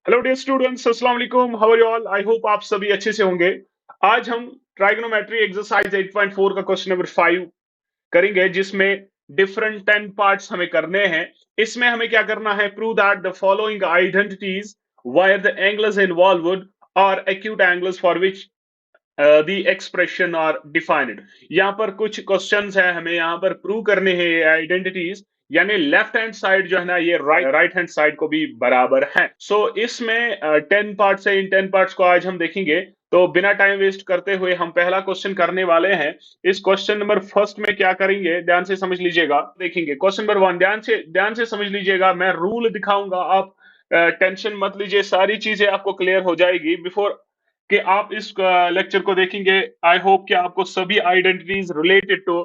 Hello dear students, अस्सलाम वालेकुम। How are you all? I hope आप सभी अच्छे से होंगे। आज हम ट्राइगोनोमेट्री एक्सरसाइज 8.4 का क्वेश्चन नंबर 5 करेंगे, जिसमें डिफरेंट 10 पार्ट्स हमें करने हैं। इसमें हमें क्या करना है? Prove that the following identities where the angles involved are acute angles for which the expression are defined. यहाँ पर कुछ क्वेश्चंस है, हमें यहाँ पर प्रूव करने हैं ये आइडेंटिटीज, यानी लेफ्ट हैंड साइड जो है ना, ये राइट हैंड साइड को भी बराबर है। इसमें 10 पार्ट्स है, इन 10 पार्ट्स को आज हम देखेंगे। तो बिना टाइम वेस्ट करते हुए हम पहला क्वेश्चन करने वाले हैं। इस क्वेश्चन नंबर फर्स्ट में क्या करेंगे, ध्यान से समझ लीजिएगा। देखेंगे क्वेश्चन नंबर 1, ध्यान से समझ लीजिएगा। मैं रूल दिखाऊंगा, आप टेंशन मत लीजिए, सारी चीजें आपको क्लियर हो जाएगी बिफोर कि आप इस लेक्चर को देखेंगे। आई होप कि आपको सभी आइडेंटिटीज रिलेटेड टू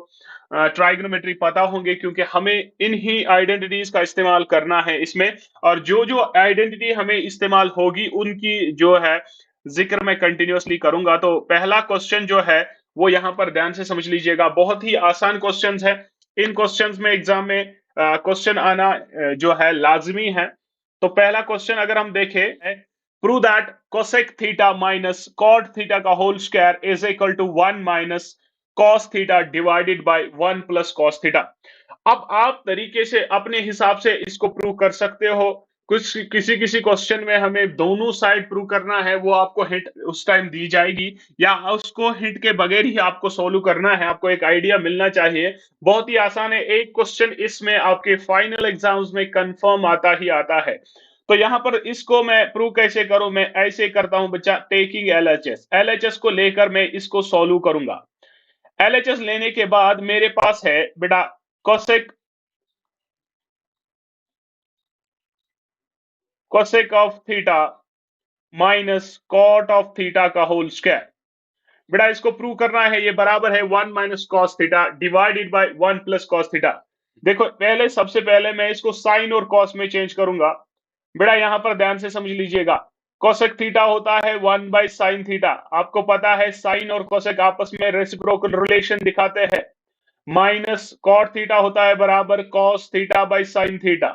ट्राइगोनोमेट्री पता होंगे, क्योंकि हमें इन ही आइडेंटिटीज का इस्तेमाल करना है इसमें। और जो जो आइडेंटिटी हमें इस्तेमाल होगी उनकी जो है जिक्र मैं कंटिन्यूअसली करूंगा। तो पहला क्वेश्चन जो है वो यहाँ पर ध्यान से समझ लीजिएगा। बहुत ही आसान क्वेश्चंस है। इन क्वेश्चंस में एग्जाम में क्वेश्चन आना जो है लाजमी है। तो पहला क्वेश्चन अगर हम देखें, prove that cosec theta minus cot theta का whole square is equal to 1 minus cos theta divided by 1 plus cos theta. अब आप तरीके से अपने हिसाब से इसको प्रूव कर सकते हो। कुछ किसी किसी क्वेश्चन में हमें दोनों साइड प्रूव करना है, वो आपको हिंट उस टाइम दी जाएगी, या उसको हिंट के बगैर ही आपको सोल्व करना है। आपको एक आइडिया मिलना चाहिए। बहुत ही आसान है। एक क्वेश्चन इसमें आपके फाइनल एग्जाम्स में कंफर्म आता ही आता है। तो यहां पर इसको मैं प्रूव कैसे करूं? मैं ऐसे करता हूं बच्चा, टेकिंग एलएचएस को लेकर मैं इसको सॉल्व करूंगा। एलएचएस लेने के बाद मेरे पास है बेटा cosec cosec of theta minus cot of theta का होल स्क्वायर। बेटा इसको प्रूव करना है, ये बराबर है 1 minus cos theta divided by 1 plus cos theta. देखो पहले, सबसे पहले मैं इसको साइन और कॉस में चेंज करूंगा। बेटा यहां पर ध्यान से समझ लीजिएगा। कोसेक थीटा होता है 1 बाय साइन थीटा। आपको पता है साइन और कोसेक आपस में रेसिप्रोकल रिलेशन दिखाते हैं। माइनस कॉट थीटा होता है बराबर cos theta by sine theta.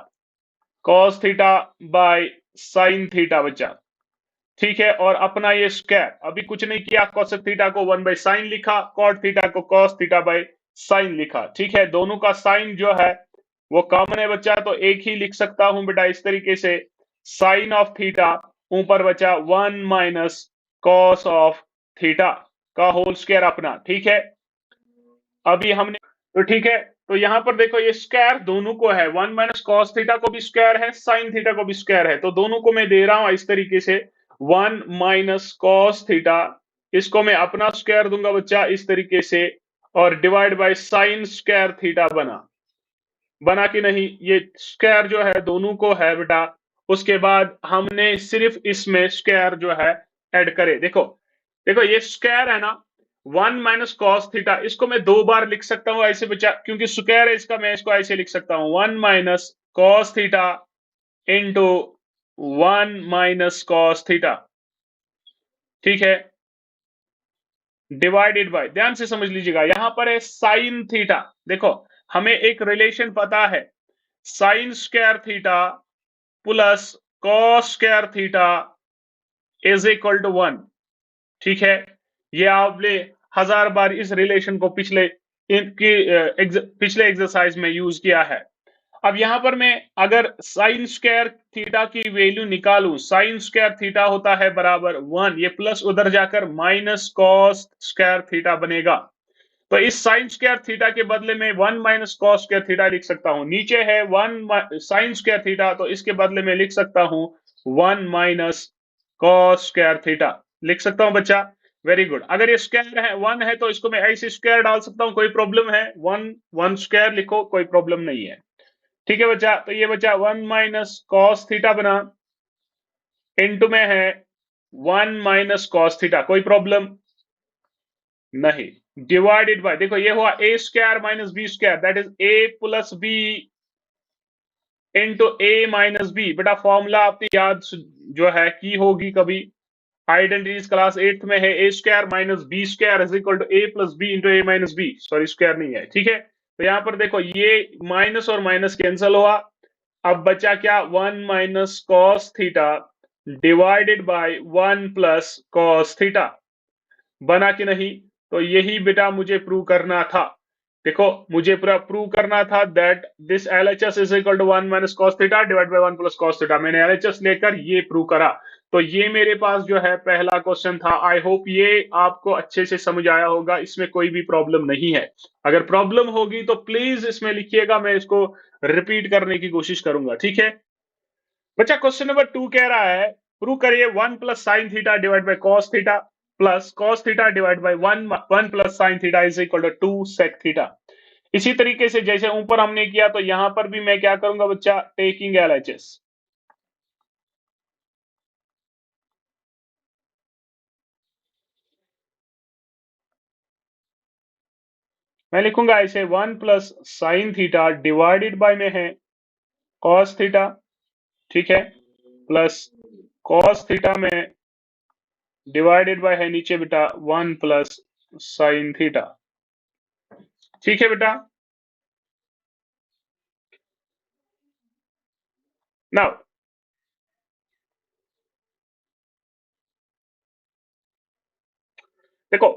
Cos theta by sine theta बच्चा, ठीक है। और अपना ये स्क्वायर, अभी कुछ नहीं किया, cosec थीटा को 1 बाय साइन लिखा, cot थीटा को cos थीटा बाय साइन लिखा, ठीक है। दोनों का साइन जो है वो कॉमन है बच्चा, तो एक ही लिख सकता हूं बेटा इस तरीके से। साइन ऑफ थीटा ऊपर बचा 1 माइनस कॉस ऑफ थीटा का होल स्क्वायर अपना, ठीक है। अभी हमने, तो ठीक है। तो यहां पर देखो ये स्क्वायर दोनों को है, 1 माइनस कॉस थीटा को भी स्क्वायर है, साइन थीटा को भी स्क्वायर है, तो दोनों को मैं दे रहा हूं इस तरीके से। 1 माइनस कॉस थीटा, इसको मैं अपना स्क्वायर दूंगा बच्चा इस तरीके से, और divide by sign square theta बना बना कि नहीं? ये स्क्वायर जो है दोनों को है बेटा। उसके बाद हमने सिर्फ इसमें स्क्वायर जो है ऐड करे। देखो देखो ये स्क्वायर है ना, 1 माइनस कॉस थीटा, इसको मैं दो बार लिख सकता हूं ऐसे बच्चा, क्योंकि स्क्वायर है इसका। मैं इसको ऐसे लिख सकता हूं 1 minus cos theta into 1 minus cos theta, ठीक है, डिवाइडेड बाय, ध्यान से समझ लीजिएगा, यहां पर है साइन थीटा। देखो हमें एक रिलेशन पता है, sine square theta plus cos square theta is equal to 1, ठीक है। ये आपने हजार बार इस रिलेशन को पिछले एक्सरसाइज में यूज किया है। अब यहां पर मैं अगर साइन स्क्वायर थीटा की वैल्यू निकालूं, साइन स्क्वायर थीटा होता है बराबर 1, ये प्लस उधर जाकर माइनस कॉस स्क्वायर थीटा बनेगा। तो इस साइन स्क्वायर थीटा के बदले में 1 माइनस कॉस स्क्वायर थीटा लिख सकता हूं। नीचे है 1 साइन स्क्वायर थीटा, तो इसके बदले में लिख सकता हूं 1 माइनस कॉस स्क्वायर थीटा, लिख सकता हूं बच्चा। Very good. अगर ये स्क्वायर है 1 है तो इसको मैं ऐसे स्क्वायर डाल सकता हूं, कोई प्रॉब्लम है? 1 स्क्वायर लिखो, कोई प्रॉब्लम नहीं है, ठीक है बच्चा। तो ये बच्चा 1 माइनस कॉस थीटा बना, इनटू में है 1 माइनस कॉस थीटा, कोई प्रॉब्लम नहीं, डिवाइडेड बाय, देखो ये हुआ a square minus B square, that is a plus B into A minus b. बेटा फॉर्मूला आपने याद जो है की होगी कभी, आइडेंटिटीज क्लास 8th में है, a square minus B square is equal to a plus B into A minus b, sorry square नहीं है, ठीक है। तो यहां पर देखो ये माइनस और माइनस कैंसिल हुआ, अब बचा क्या? 1 minus cos theta divided by 1 plus cos theta. बना कि नहीं? तो यही बेटा मुझे प्रूव करना था। देखो मुझे पूरा प्रूव करना था that this LHS is equal to 1 minus cos theta divide by 1 plus cos theta. मैंने LHS लेकर ये प्रूव करा। तो ये मेरे पास जो है पहला क्वेश्चन था। आई होप ये आपको अच्छे से समझ आया होगा, इसमें कोई भी प्रॉब्लम नहीं है। अगर प्रॉब्लम होगी तो प्लीज इसमें लिखिएगा, मैं इसको रिपीट करने की कोशिश करूंगा, ठीक है बच्चा। क्वेश्चन नंबर 2 कह रहा है प्रूव करिए 1 plus sine theta divide by cos theta plus cos theta divide by 1 plus sine theta is equal to 2 sec theta. इसी तरीके से जैसे ऊपर हमने किया तो यहां पर भी मैं क्या करूंगा बच्चा, टेकिंग LHS। मैं लिखूंगा इसे 1 plus sine theta divided by में है कॉस थीटा, ठीक है, प्लस कॉस थीटा में डिवाइडेड बाय है नीचे बेटा 1 प्लस साइन थीटा, ठीक है बेटा। नाउ देखो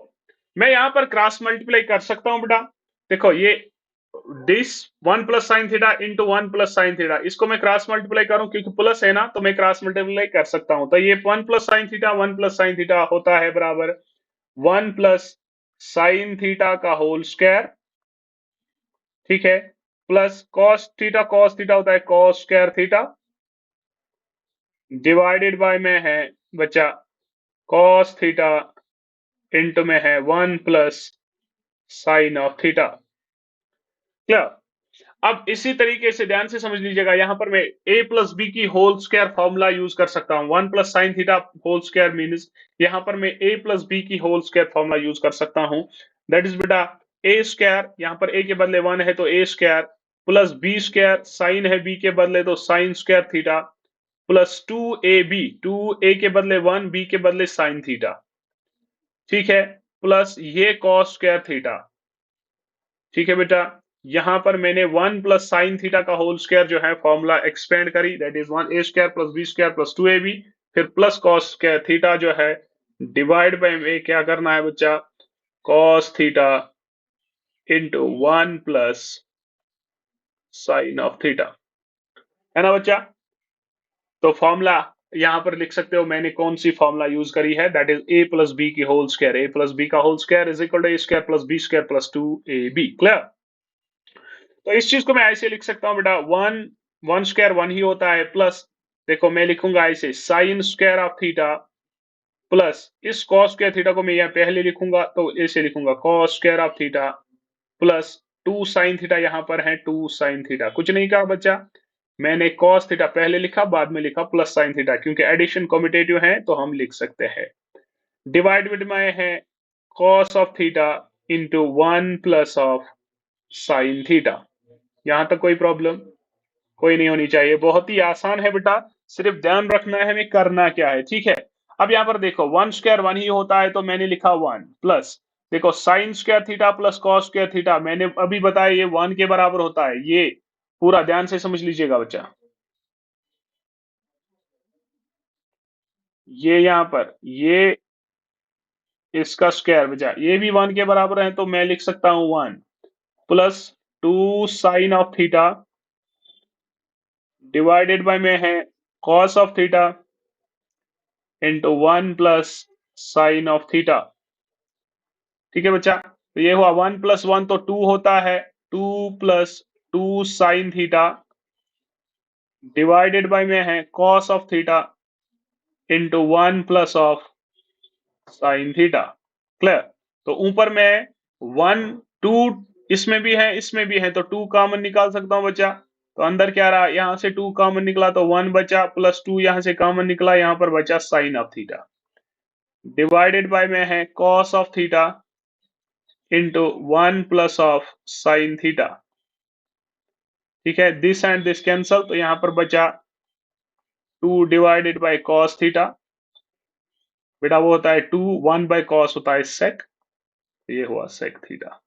मैं यहां पर क्रॉस मल्टीप्लाई कर सकता हूं बेटा। देखो ये this 1 plus sine theta into 1 plus sine theta, इसको मैं क्रॉस मल्टीप्लाई करूं क्योंकि प्लस है ना, तो मैं क्रॉस मल्टीप्लाई कर सकता हूं। तो ये 1 plus sine theta 1 plus sine theta होता है बराबर 1 प्लस साइन थीटा का होल स्क्वायर, ठीक है, प्लस कॉस थीटा होता है cos square theta divided by में है बच्चा कॉस थीटा इंटू में है 1 plus sine of theta. Clear? अब इसी तरीके से ध्यान से समझ लीजिएगा, यहां पर मैं a प्लस बी की होल स्क्वायर फॉर्मूला यूज कर सकता हूं। 1 plus sine theta whole square means यहां पर मैं a प्लस बी की होल स्क्वायर फॉर्मूला यूज कर सकता हूं। दैट इज बेटा a स्क्वायर, यहां पर a के बदले 1 है तो a square, plus b square, sine है b के बदले तो sign square theta, plus 2ab, 2a के बदले 1, b के बदले साइन थीटा, ठीक है, प्लस ये कॉस स्क्वायर थीटा, ठीक है बेटा। यहां पर मैंने 1 प्लस साइन थीटा का होल स्क्वायर जो है फॉर्मूला एक्सपेंड करी, that is 1 a square plus b square plus 2ab, फिर प्लस कॉस स्क्वायर थीटा जो है डिवाइड बाय में क्या करना है बच्चा, cos theta into 1 plus sine of theta, है ना बच्चा। तो फॉर्मूला यहां पर लिख सकते हो मैंने कौन सी फॉर्मूला यूज करी है, that is a plus B की whole square, a plus B का whole square is equal to a square plus b square plus 2ab। Clear? तो इस चीज को मैं ऐसे लिख सकता हूं बेटा, 1 स्क्वायर 1 ही होता है, प्लस देखो मैं लिखूंगा ऐसे sign square of theta plus इस कॉस स्क्वायर थीटा को मैं यहाँ पहले लिखूंगा तो ऐसे लिखूंगा cos square of theta plus 2 sine theta, यहां पर है 2 साइन थीटा। कुछ नहीं कहा बच्चा, मैंने कॉस थीटा पहले लिखा बाद में लिखा प्लस साइन थीटा, क्योंकि एडिशन कॉम्यूटेटिव है तो हम लिख सकते हैं। डिवाइडेड में है cos of theta into 1 plus of sine theta. यहां तक कोई प्रॉब्लम कोई नहीं होनी चाहिए, बहुत ही आसान है बेटा, सिर्फ ध्यान रखना है हमें करना क्या है, ठीक है। अब यहाँ पर देखो 1 स्क्वायर 1 ही होता है तो मैंने लिखा 1 प्लस देखो sign square theta plus cos square theta, मैंने अभी बताया ये 1 के बराबर होता है, ये पूरा ध्यान से समझ लीजिएगा बच्चा। ये यहाँ पर ये इसका स्क्वायर बचा, ये भी 1 के बराबर है तो मैं लिख सकता हूं 1 plus 2 sine of theta divided by में है cos of theta into 1 plus sine of theta, ठीक है बच्चा। तो ये हुआ 1 प्लस 1 तो 2 होता है, 2 plus 2 sine theta divided by में है cos of theta into 1 plus of sine theta. Clear? तो ऊपर में 1 2 इसमें भी है इसमें भी है तो 2 कॉमन निकाल सकता हूं बच्चा। तो अंदर क्या रहा, यहां से 2 कॉमन निकला तो 1 बचा, प्लस 2 यहां से कॉमन निकला, यहां पर बचा sine of theta divided by में है cos of theta into 1 plus of sine theta, ठीक है। दिस एंड दिस कैंसल तो यहां पर बचा 2 डिवाइडेड बाय कॉस थीटा, बेटा वो होता है 2, 1 बाय कॉस होता है सेक, ये हुआ सेक थीटा।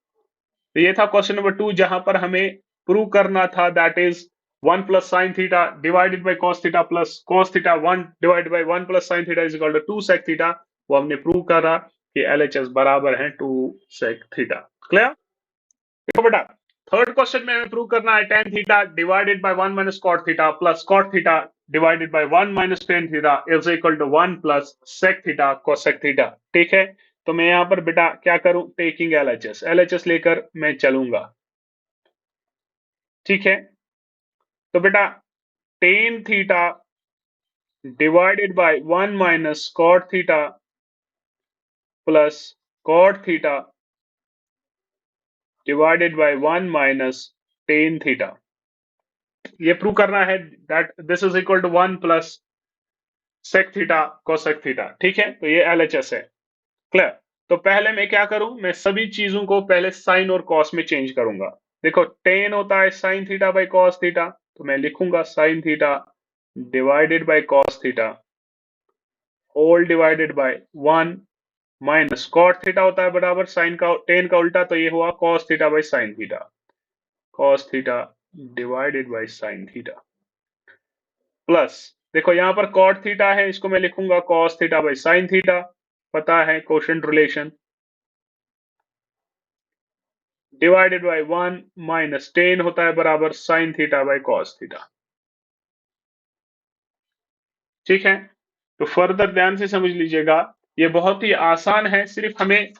तो ये था क्वेश्चन नंबर 2 जहां पर हमें प्रूव करना था that is 1 plus sine theta divided by cos theta plus cos theta 1 divided by 1 plus sine theta is equal to 2 sec theta. वो हमने प्रूव करा कि एलएचएस बराबर है 2 सेक थीटा। क्लियर? देखो बेटा, थर्ड क्वेश्चन में हमें प्रूव करना है tan theta divided by 1 minus cot theta plus cot theta divided by 1 minus tan theta is equal to 1 plus sec theta cosec theta. ठीक है, तो मैं यहां पर बेटा क्या करूं, टेकिंग एलएचएस लेकर मैं चलूंगा। ठीक है, तो बेटा tan theta divided by 1 minus cot theta plus cot theta divided by 1 minus tan theta, ये प्रूव करना है that this is equal to 1 plus sec theta cosec theta. ठीक है, तो ये एलएचएस है। क्लियर? तो पहले मैं क्या करूं, मैं सभी चीजों को पहले साइन और कॉस में चेंज करूंगा। देखो टेन होता है sine theta by cos theta, तो मैं लिखूंगा sine theta divided by cos theta whole divided by 1 minus cot theta होता है बराबर साइन का टेन का उल्टा, तो ये हुआ cos theta by sine theta, cos theta divided by sine theta plus देखो यहां पर कॉट थीटा है, इसको मैं लिखूंगा cos theta by sine theta, पता है quotient relation, divided by 1 minus ten होता है बराबर sign theta by cos theta. ठीक है, तो फर्दर ध्यान से समझ लीजिएगा, ये बहुत ही आसान है, सिर्फ हमें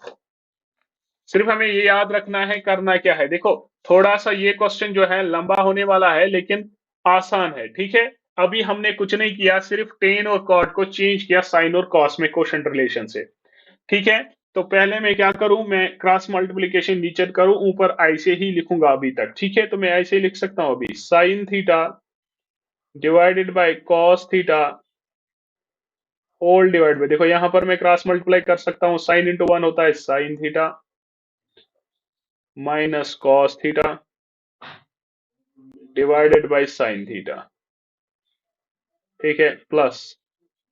ये याद रखना है करना क्या है। देखो थोड़ा सा ये क्वेश्चन जो है लंबा होने वाला है लेकिन आसान है। ठीक है, अभी हमने कुछ नहीं किया, सिर्फ टेन और कॉट को चेंज किया साइन और कॉस में कोशेंट रिलेशन से। ठीक है, तो पहले मैं क्या करूं, मैं क्रॉस मल्टीप्लीकेशन नीचे करूं, ऊपर ऐसे ही लिखूंगा अभी तक। ठीक है, तो मैं ऐसे ही लिख सकता हूं अभी sine theta divided by cos theta whole divide by, देखो यहां पर मैं क्रॉस मल्टीप्लाई कर सकता हूं, साइन इंटू वन होता है sine theta minus cos theta divided by sine theta. ठीक है, प्लस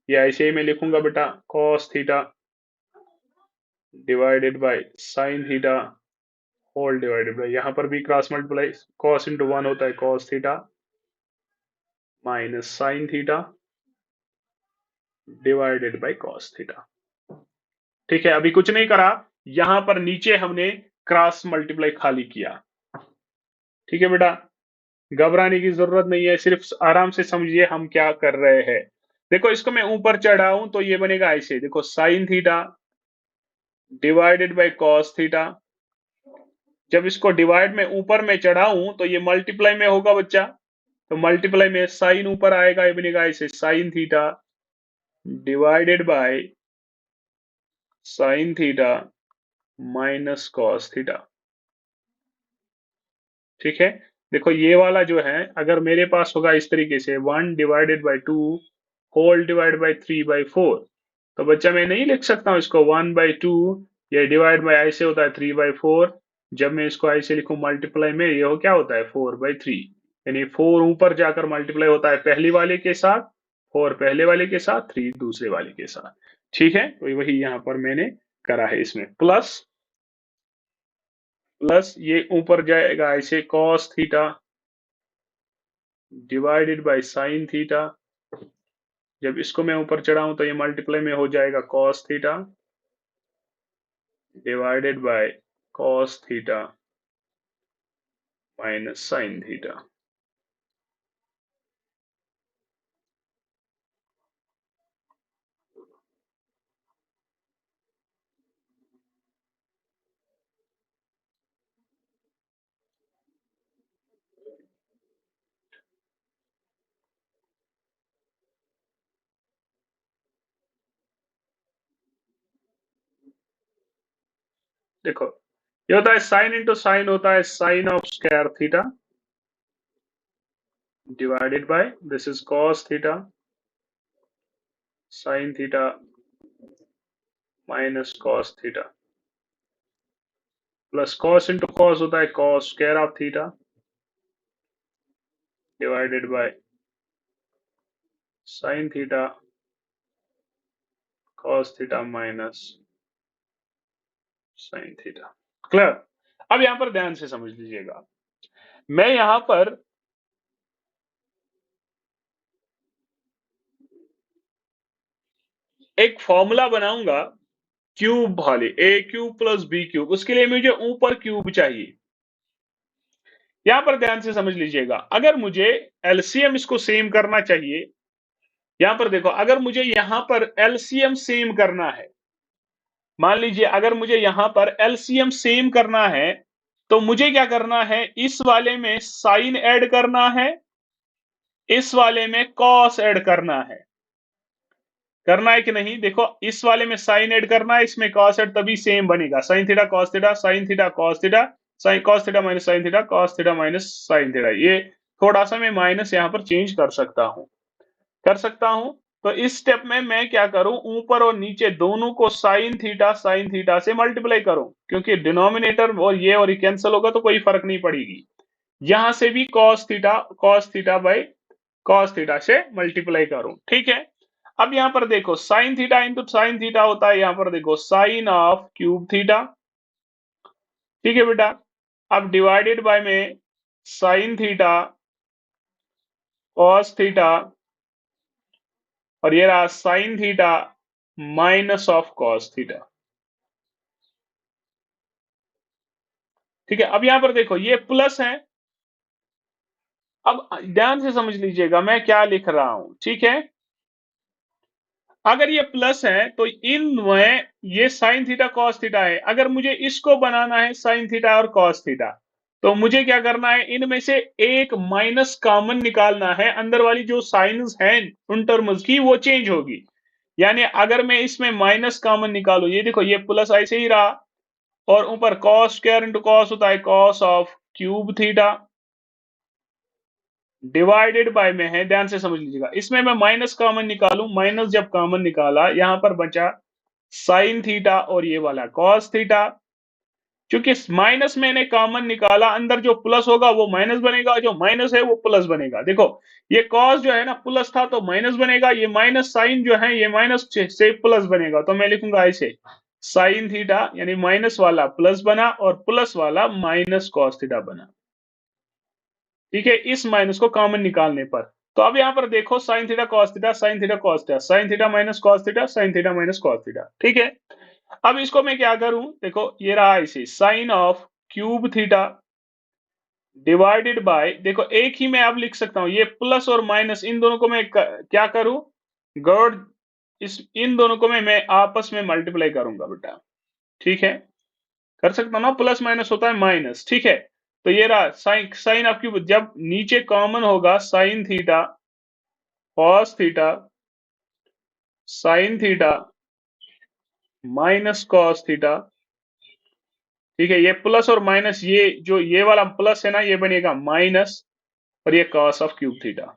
ये ऐसे ही मैं लिखूंगा बेटा cos theta divided by sine theta whole divided by, यहां पर भी cross multiply, cos into one होता है cos theta minus sine theta divided by cos theta. ठीक है, अभी कुछ नहीं करा, यहां पर नीचे हमने क्रॉस मल्टीप्लाई खाली किया। ठीक है बेटा, घबराने की जरूरत नहीं है, सिर्फ आराम से समझिए हम क्या कर रहे हैं। देखो इसको मैं ऊपर चढ़ाऊं तो ये बनेगा ऐसे, देखो sign theta divided by cos theta, जब इसको डिवाइड में ऊपर में चढ़ाऊं तो ये मल्टीप्लाई में होगा बच्चा, तो मल्टीप्लाई में साइन ऊपर आएगा, ये बनेगा ऐसे sine theta divided by sine theta minus cos theta. ठीक है, देखो ये वाला जो है अगर मेरे पास होगा इस तरीके से 1 divided by 2 whole divide by 3 by 4, तो बच्चा मैं नहीं लिख सकता हूं इसको 1 बाई 2, ये डिवाइड बाई ऐसे होता है 3 बाई 4, जब मैं इसको ऐसे लिखूं मल्टीप्लाई में, ये हो क्या होता है 4 बाई 3, यानी 4 ऊपर जाकर मल्टीप्लाई होता है पहली वाले के साथ, 4 पहले वाले के साथ, 3 दूसरे वाले के साथ। ठीक है, तो वही यहां पर मैंने करा है, इसमें प्लस प्लस ये ऊपर जाएगा ऐसे cos theta divided by sine theta, जब इसको मैं ऊपर चढ़ाऊं तो ये मल्टीप्लाई में हो जाएगा cos theta divided by cos theta minus sine theta. देखो ये होता है साइन इंटू साइन होता है sine of square theta divided by this is cos theta sine theta minus cos theta plus cos into cos होता है cos square of theta divided by sine theta cos theta minus sine theta. Clear? अब यहां पर ध्यान से समझ लीजिएगा, मैं यहां पर एक फॉर्मूला बनाऊंगा क्यूब वाले, ए क्यूब प्लस बी क्यूब, उसके लिए मुझे ऊपर क्यूब चाहिए। यहां पर ध्यान से समझ लीजिएगा, अगर मुझे एलसीएम इसको सेम करना चाहिए, यहां पर देखो, अगर मुझे यहां पर एलसीएम सेम करना है, मान लीजिए अगर मुझे यहां पर एलसीएम सेम करना है, तो मुझे क्या करना है, इस वाले में साइन ऐड करना है, इस वाले में कॉस ऐड करना है कि नहीं? देखो, इस वाले में साइन ऐड करना है, इसमें कॉस ऐड, तभी सेम बनेगा। Sign theta cos theta, sine theta cos theta, sine cos theta minus sine theta, cos theta minus sine theta. ये थोड़ा सा मैं माइनस यहां पर चेंज कर सकता हूं। तो इस स्टेप में मैं क्या करूं, ऊपर और नीचे दोनों को साइन थीटा से मल्टीप्लाई करूं, क्योंकि डिनोमिनेटर और ये कैंसिल होगा तो कोई फर्क नहीं पड़ेगी। यहां से भी cos theta by cos theta से मल्टीप्लाई करूं, ठीक है। अब यहां पर देखो, sine theta into sine theta होता है, यहां पर देखो साइन ऑफ क्यूब थीटा, ठीक है बेटा। अब डिवाइडेड बाय में साइन थीटा कॉस थीटा, और ये रहा sign theta minus of cos theta, ठीक है। अब यहां पर देखो ये प्लस है, अब ध्यान से समझ लीजिएगा मैं क्या लिख रहा हूं, ठीक है। अगर ये प्लस है तो इन में ये साइन थीटा कॉस थीटा है, अगर मुझे इसको बनाना है साइन थीटा और कॉस थीटा, तो मुझे क्या करना है, इनमें से एक माइनस कॉमन निकालना है, अंदर वाली जो साइंस हैं उन टर्म्स की वो चेंज होगी। यानी अगर मैं इसमें माइनस कॉमन निकालू, ये देखो ये प्लस ऐसे ही रहा, और ऊपर कॉस स्क्वायर इंटू कॉस होता है cos of cube theta, divided by में है, ध्यान से समझ लीजिएगा। इसमें मैं माइनस कॉमन निकालूं, माइनस जब कॉमन निकाला, यहां पर बचा साइन थीटा और ये वाला कॉस थीटा। क्योंकि माइनस मैंने कॉमन निकाला, अंदर जो प्लस होगा वो माइनस बनेगा, जो माइनस है वो प्लस बनेगा। देखो, ये कॉस जो है ना प्लस था तो माइनस बनेगा, ये माइनस साइन जो है ये माइनस से प्लस बनेगा, तो मैं लिखूंगा ऐसे, साइन थीटा यानी माइनस वाला प्लस बना और प्लस वाला माइनस कॉस थीटा बना, ठीक है, इस माइनस को कॉमन निकालने पर। तो अब यहां पर देखो, sign theta cos theta, sine theta cos theta, sine theta minus cos theta, sine theta minus cos theta, ठीक है। अब इसको मैं क्या करूं, देखो ये रहा ऐसे, sine of cube theta divided by, देखो एक ही मैं अब लिख सकता हूं, ये प्लस और माइनस इन दोनों को मैं क्या करूं, गॉड, इस इन दोनों को मैं आपस में मल्टीप्लाई करूंगा बेटा, ठीक है। कर सकता हूं ना, प्लस माइनस होता है माइनस, ठीक है। तो ये रहा साइन, साइन आपकी जब नीचे कॉमन होगा, sign theta cos theta sine theta minus cos theta, ठीक है। ये प्लस और माइनस, ये जो ये वाला प्लस है ना ये बनेगा माइनस, और ये कॉस ऑफ क्यूब थीटा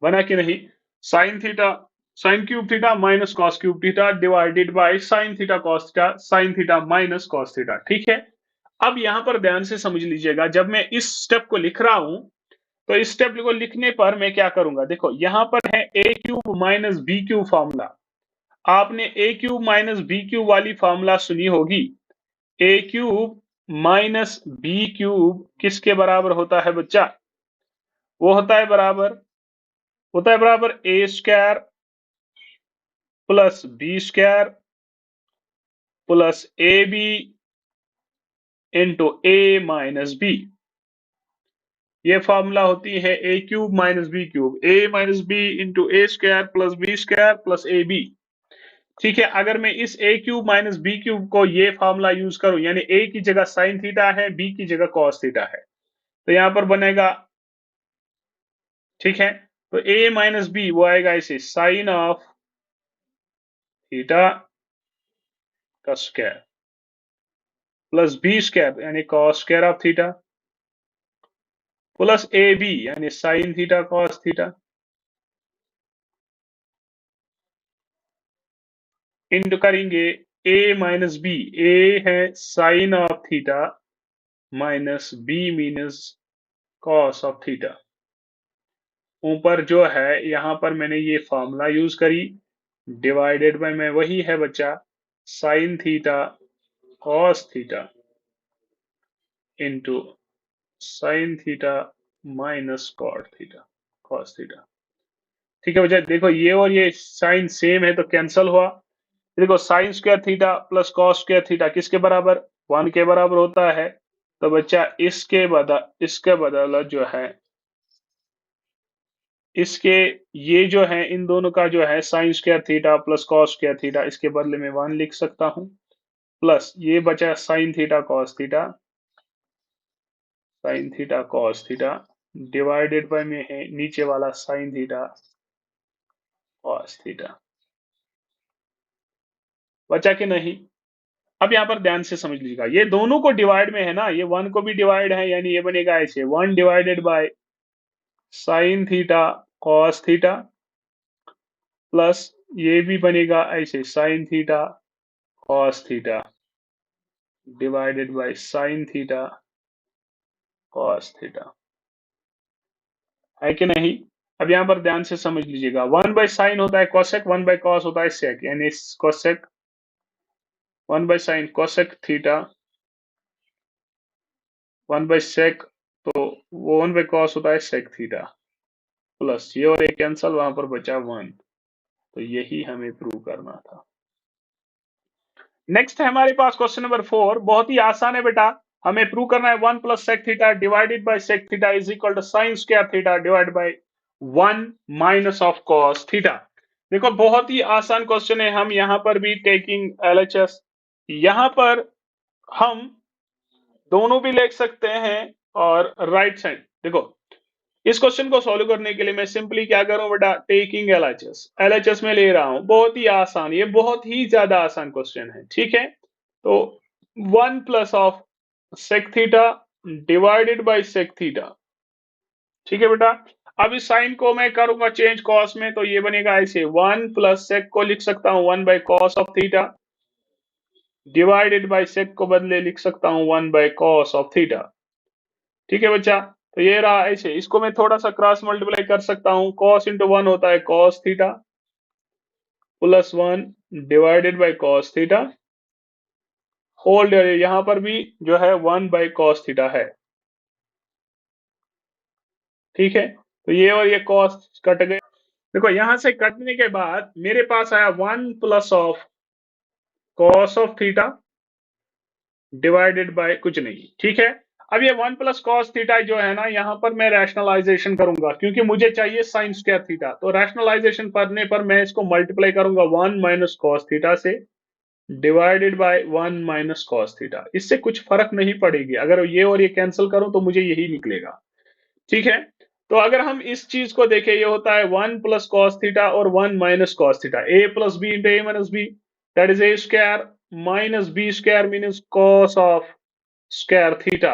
बना कि नहीं। Sine theta sine cube theta minus cos cube theta divided by sine theta cos theta sine theta minus cos theta, ठीक है। अब यहां पर ध्यान से समझ लीजिएगा, जब मैं इस स्टेप को लिख रहा हूं, तो इस स्टेप को लिखने पर मैं क्या करूंगा, देखो यहां पर है a cube minus b cube formula. आपने a cube minus b cube वाली फॉर्मूला सुनी होगी। A cube minus b cube किसके बराबर होता है बच्चा? वो होता है बराबर a square plus b square plus a b into A minus b. ये फॉर्मूला होती है a cube minus b cube, a minus b into a square plus b square plus a b, ठीक है। अगर मैं इस ए क्यूब माइनस बी क्यूब को ये फॉर्मूला यूज करूं, यानी ए की जगह साइन थीटा है, बी की जगह कॉस थीटा है, तो यहां पर बनेगा, ठीक है। तो ए माइनस बी वो आएगा ऐसे, साइन ऑफ थीटा का स्क्वायर प्लस बी स्क्वायर यानी cos square of theta plus a b यानी sine theta cos theta into करेंगे ए माइनस बी, ए है sine of theta minus b minus cos of theta. ऊपर जो है यहां पर मैंने ये फॉर्मूला यूज करी, डिवाइडेड बाय में वही है बच्चा, sine theta cos theta into sine theta minus cot theta cos theta. ठीक है बच्चा, देखो ये और ये साइन सेम है तो कैंसल हुआ। देखो sign square theta plus cos square theta किसके बराबर, 1 के बराबर होता है। तो बच्चा इसके बदला जो है, इसके ये जो है इन दोनों का जो है sine square theta plus cos square theta, इसके बदले में 1 लिख सकता हूं, प्लस ये बचा sign theta cos theta divided by में है नीचे वाला साइन थीटा कॉस थीटा। बचा कि नहीं? अब यहाँ पर ध्यान से समझ लीजिएगा, ये दोनों को डिवाइड में है ना, ये 1 को भी डिवाइड है, यानी ये बनेगा ऐसे 1 divided by sine theta cos theta, plus ये भी बनेगा ऐसे sine theta cos theta divided by sine theta cos theta, है कि नहीं? अब यहां पर ध्यान से समझ लीजिएगा, 1 बाय साइन होता है कोसेक, 1 बाय कॉस होता है सेक, यानी cosec 1 by sine cosec theta 1 by sec, तो वो 1 बाय कॉस होता है सेक थीटा, प्लस ये और ये कैंसल, वहां पर बचा 1। तो यही हमें प्रूव करना था। नेक्स्ट है हमारे पास क्वेश्चन नंबर 4, बहुत ही आसान है बेटा। हमें प्रूव करना है 1 plus sec theta divided by sec theta is equal to sine square theta divided by 1 minus of cos theta. देखो बहुत ही आसान क्वेश्चन है, हम यहां पर भी टेकिंग एलएचएस, यहां पर हम दोनों भी लिख सकते हैं और राइट साइड। देखो इस क्वेश्चन को सॉल्व करने के लिए मैं सिंपली क्या करूं बेटा, टेकिंग एलएचएस में ले रहा हूं, बहुत ही आसान, ये बहुत ही ज्यादा आसान क्वेश्चन है, ठीक है। तो 1 plus of sec theta divided by sec theta, ठीक है बेटा। अब इस साइन को मैं करूंगा चेंज कॉस में, तो ये बनेगा ऐसे 1 प्लस सेक को लिख सकता हूं 1 by cos of theta divided by sec को बदले लिख सकता हूं 1 बाय कॉस ऑफ थीटा, ठीक है बच्चा। तो ये रहा ऐसे, इसको मैं थोड़ा सा क्रॉस मल्टीप्लाई कर सकता हूं, कॉस इंटू 1 होता है cos theta plus 1 divided by cos theta whole, यहां पर भी जो है 1 बाय कॉस थीटा है, ठीक है। तो ये और ये कॉस कट गए। देखो यहां से कटने के बाद मेरे पास आया 1 plus of cos of theta divided bye कुछ नहीं, ठीक है। अब ये 1 प्लस कॉस थीटा जो है ना, यहां पर मैं रैशनलाइजेशन करूंगा क्योंकि मुझे चाहिए साइन स्क्वायर थीटा, तो रैशनलाइजेशन करने पर मैं इसको मल्टीप्लाई करूंगा 1 माइनस कॉस थीटा से divided by 1 minus cos theta. इससे कुछ फर्क नहीं पड़ेगी, अगर ये और ये कैंसिल करूं तो मुझे यही निकलेगा, ठीक है। तो अगर हम इस चीज को देखें, ये होता है 1 प्लस कॉस थीटा और 1 minus cos theta, A plus B into A minus B, that is A square minus B square minus cos of square theta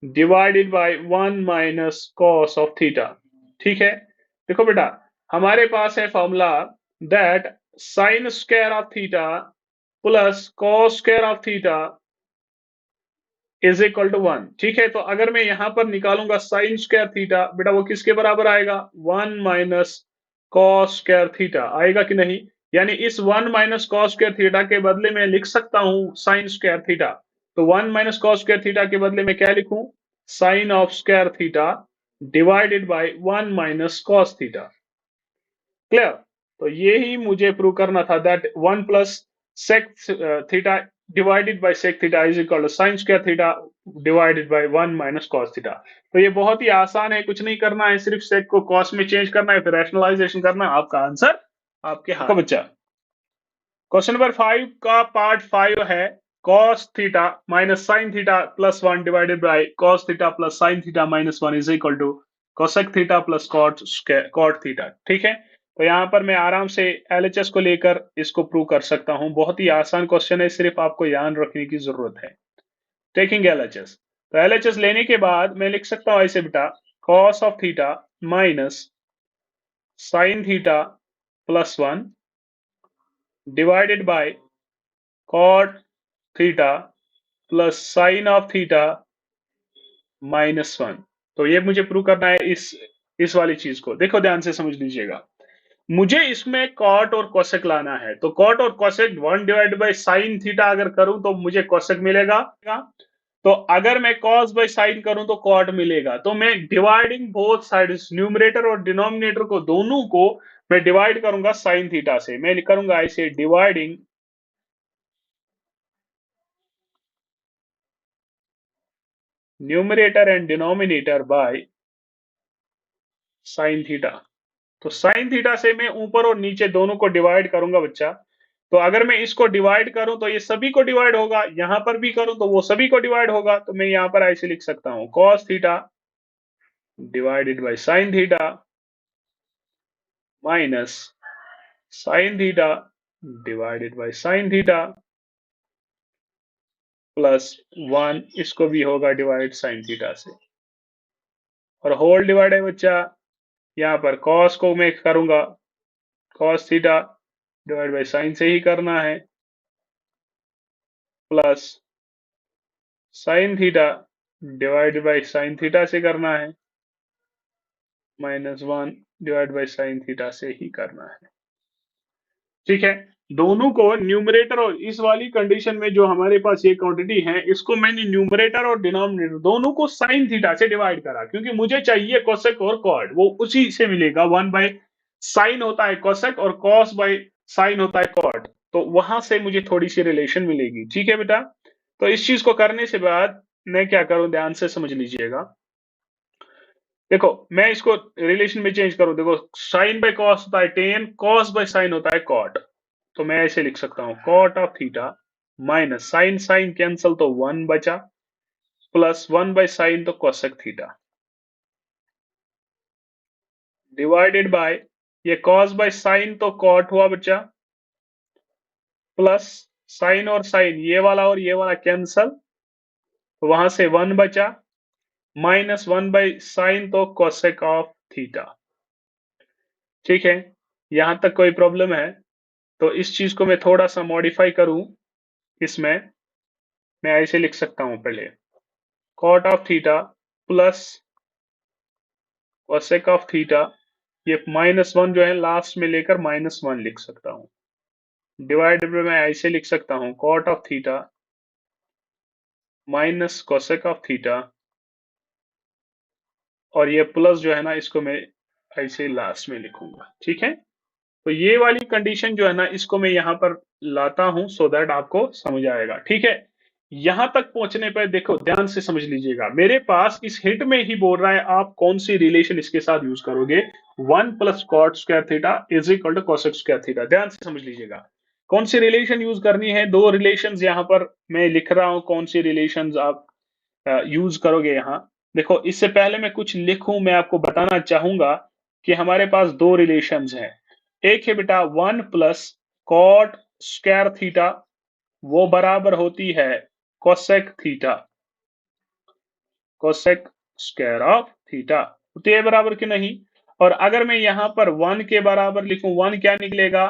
divided by 1 minus cos of theta, ठीक है। देखो बेटा हमारे पास है formula that sine square of theta plus cos square of theta is equal to 1, ठीक है। तो अगर मैं यहां पर निकालूंगा साइन स्क्वायर थीटा, बेटा वो किसके बराबर आएगा, 1 माइनस कॉस स्क्वायर थीटा आएगा कि नहीं। यानी इस 1 माइनस कॉस स्क्वायर थीटा के बदले में लिख सकता हूं साइन स्क्वायर थीटा। तो 1 माइनस कॉस स्क्वायर थीटा के बदले में क्या लिखूं, sine of square theta divided by 1 minus cos theta, clear. तो ये ही मुझे प्रूव करना था that 1 plus sec theta divided by sec theta is equal to sine square theta divided by 1 minus cos theta. तो ये बहुत ही आसान है, कुछ नहीं करना है, सिर्फ सेक को कॉस में चेंज करना है, फिर रैशनलाइजेशन करना है, आपका आंसर आपके हाथ। बच्चा क्वेश्चन नंबर 5 का पार्ट 5 है cos theta minus sine theta plus 1 divided by cos theta plus sine theta minus 1 is equal to cosec theta plus cot theta, ठीक है। तो यहां पर मैं आराम से एलएचएस को लेकर इसको प्रूव कर सकता हूं, बहुत ही आसान क्वेश्चन है, सिर्फ आपको याद रखने की जरूरत है। टेकिंग एलएचएस, तो एलएचएस लेने के बाद मैं लिख सकता हूं ऐसे बेटा, cos of theta minus sine theta plus 1 divided bye cot theta plus sine of theta minus 1। तो ये मुझे प्रूव करना है इस वाली चीज को। देखो ध्यान से समझ लीजिएगा, मुझे इसमें कॉट और कोसेक लाना है, तो कॉट और cosec 1 divide by sine theta अगर करूं तो मुझे कोसेक मिलेगा, तो अगर मैं कॉस बाय साइन करूं तो कॉट मिलेगा। तो मैं डिवाइडिंग बोथ साइड्स, न्यूमरेटर और डिनोमिनेटर को, दोनों को मैं डिवाइड करूंगा साइन थीटा से, मैं करूंगा ऐसे dividing numerator and denominator by sine theta. तो साइन थीटा से मैं ऊपर और नीचे दोनों को डिवाइड करूंगा बच्चा। तो अगर मैं इसको डिवाइड करूं तो ये सभी को डिवाइड होगा, यहां पर भी करूं तो वो सभी को डिवाइड होगा। तो मैं यहां पर ऐसे लिख सकता हूं cos theta divided by sine theta minus sine theta divided by sine theta plus 1, इसको भी होगा डिवाइड साइन थीटा से, और होल डिवाइड है बच्चा। यहाँ पर cos को मैं करूंगा cos theta divide by sign से ही करना है, plus sine theta divide by sine theta से करना है, minus 1 divide by sine theta से ही करना है। ठीक है, दोनों को न्यूमरेटर और इस वाली कंडीशन में जो हमारे पास ये क्वांटिटी है, इसको मैंने न्यूमरेटर और डिनोमिनेटर दोनों को साइन थीटा से डिवाइड करा, क्योंकि मुझे चाहिए कोसेक और कॉड, वो उसी से मिलेगा। 1 बाय साइन होता है कोसेक और कॉस बाय साइन होता है कॉड, तो वहां से मुझे थोड़ी सी रिलेशन मिलेगी। ठीक है बेटा, तो इस चीज को करने से बाद मैं क्या करूं, ध्यान से समझ लीजिएगा। देखो मैं इसको रिलेशन में चेंज करूं, देखो साइन बाय कॉस होता है टेन, कॉस बाय साइन होता है कॉट। तो मैं ऐसे लिख सकता हूं cot of theta minus sine sine cancel तो 1 बचा, प्लस 1 बाय साइन तो कोसेक थीटा डिवाइडेड बाय ये कॉस बाय साइन तो कॉट हुआ बच्चा, प्लस साइन और साइन ये वाला और ये वाला कैंसल, तो वहां से 1 बचा, माइनस 1 बाय साइन तो कोसेक ऑफ थीटा। ठीक है, यहां तक कोई प्रॉब्लम है? तो इस चीज को मैं थोड़ा सा मॉडिफाई करूं, इसमें मैं ऐसे लिख सकता हूं पहले cot of theta plus cosec of theta, ये माइनस 1 जो है लास्ट में लेकर माइनस 1 लिख सकता हूं, डिवाइडेड में मैं ऐसे लिख सकता हूं cot of theta minus cosec of theta, और ये प्लस जो है ना इसको मैं ऐसे लास्ट में लिखूंगा। ठीक है, तो ये वाली कंडीशन जो है ना इसको मैं यहां पर लाता हूं सो दैट आपको समझ आएगा। ठीक है, यहां तक पहुंचने पर देखो ध्यान से समझ लीजिएगा, मेरे पास इस हिट में ही बोल रहा है आप कौन सी रिलेशन इसके साथ यूज करोगे, 1 plus cot square theta is equal to cosec square theta. ध्यान से समझ लीजिएगा कौन सी रिलेशन यूज करनी है। दो रिलेशंस यहां पर मैं लिख रहा हूं, कौन सी रिलेशंस आप यूज करोगे यहाँ। देखो इससे पहले मैं कुछ लिखूं, मैं आपको बताना चाहूंगा कि हमारे पास दो रिलेशंस हैं। एक है बेटा 1 प्लस कॉट स्क्वायर थीटा, वो बराबर होती है cosec theta, cosec square of theta, तो ये बराबर कि नहीं। और अगर मैं यहां पर 1 के बराबर लिखूं, 1 क्या निकलेगा,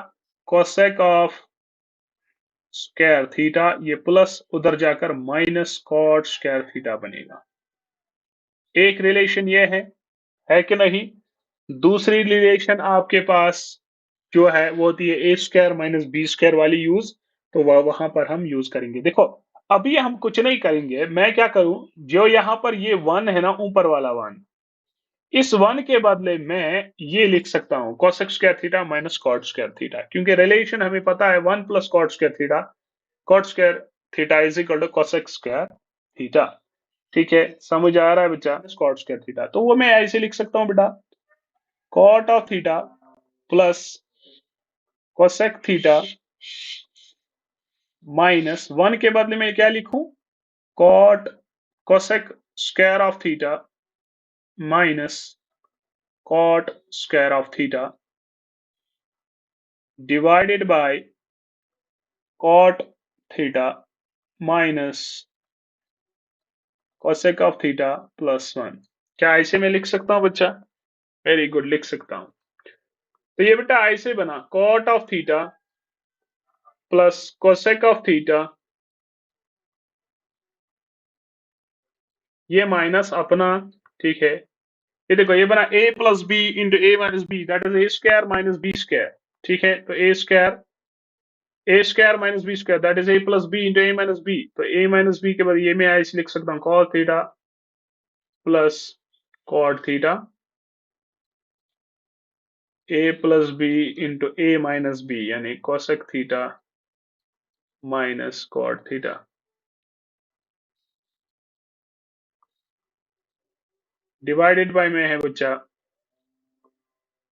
कोसेक ऑफ स्क्वायर थीटा, ये प्लस उधर जाकर माइनस कॉट स्क्वायर थीटा बनेगा। एक रिलेशन ये है कि नहीं। दूसरी रिलेशन आपके पास जो है वो होती है a square minus B square वाली यूज, तो वह वहां पर हम यूज करेंगे। देखो अभी हम कुछ नहीं करेंगे, मैं क्या करूं, जो यहां पर ये 1 है ना ऊपर वाला 1, इस 1 के बदले मैं ये लिख सकता हूं cosec square theta minus cot square theta, क्योंकि रिलेशन हमें पता है 1 plus cot square theta, cot square theta is equal to cosec square theta. ठीक है, समझ आ रहा है बच्चा, कॉट स्क्वायर थीटा, तो वो मैं ऐसे लिख सकता हूं बेटा cot of theta plus cosec theta minus 1 के बदले में क्या लिखूं, cot cosec square of theta minus cot square of theta divided by cot theta minus cosec of theta plus 1। क्या ऐसे में लिख सकता हूं बच्चा? वेरी गुड, लिख सकता हूं। तो ये बेटा ऐसे बना cot of theta plus cosec of theta, ये माइनस अपना, ठीक है, ये देखो ये बना a plus B into A minus B, that is A square minus B square. ठीक है, तो ए square minus B square that is a plus B into A minus b, तो ए माइनस बी के बाद ये मैं ऐसे लिख सकता हूँ cot theta plus cot theta ए प्लस बी इंटू ए माइनस बी, यानी cosec theta minus cot theta. Divided by में है बच्चा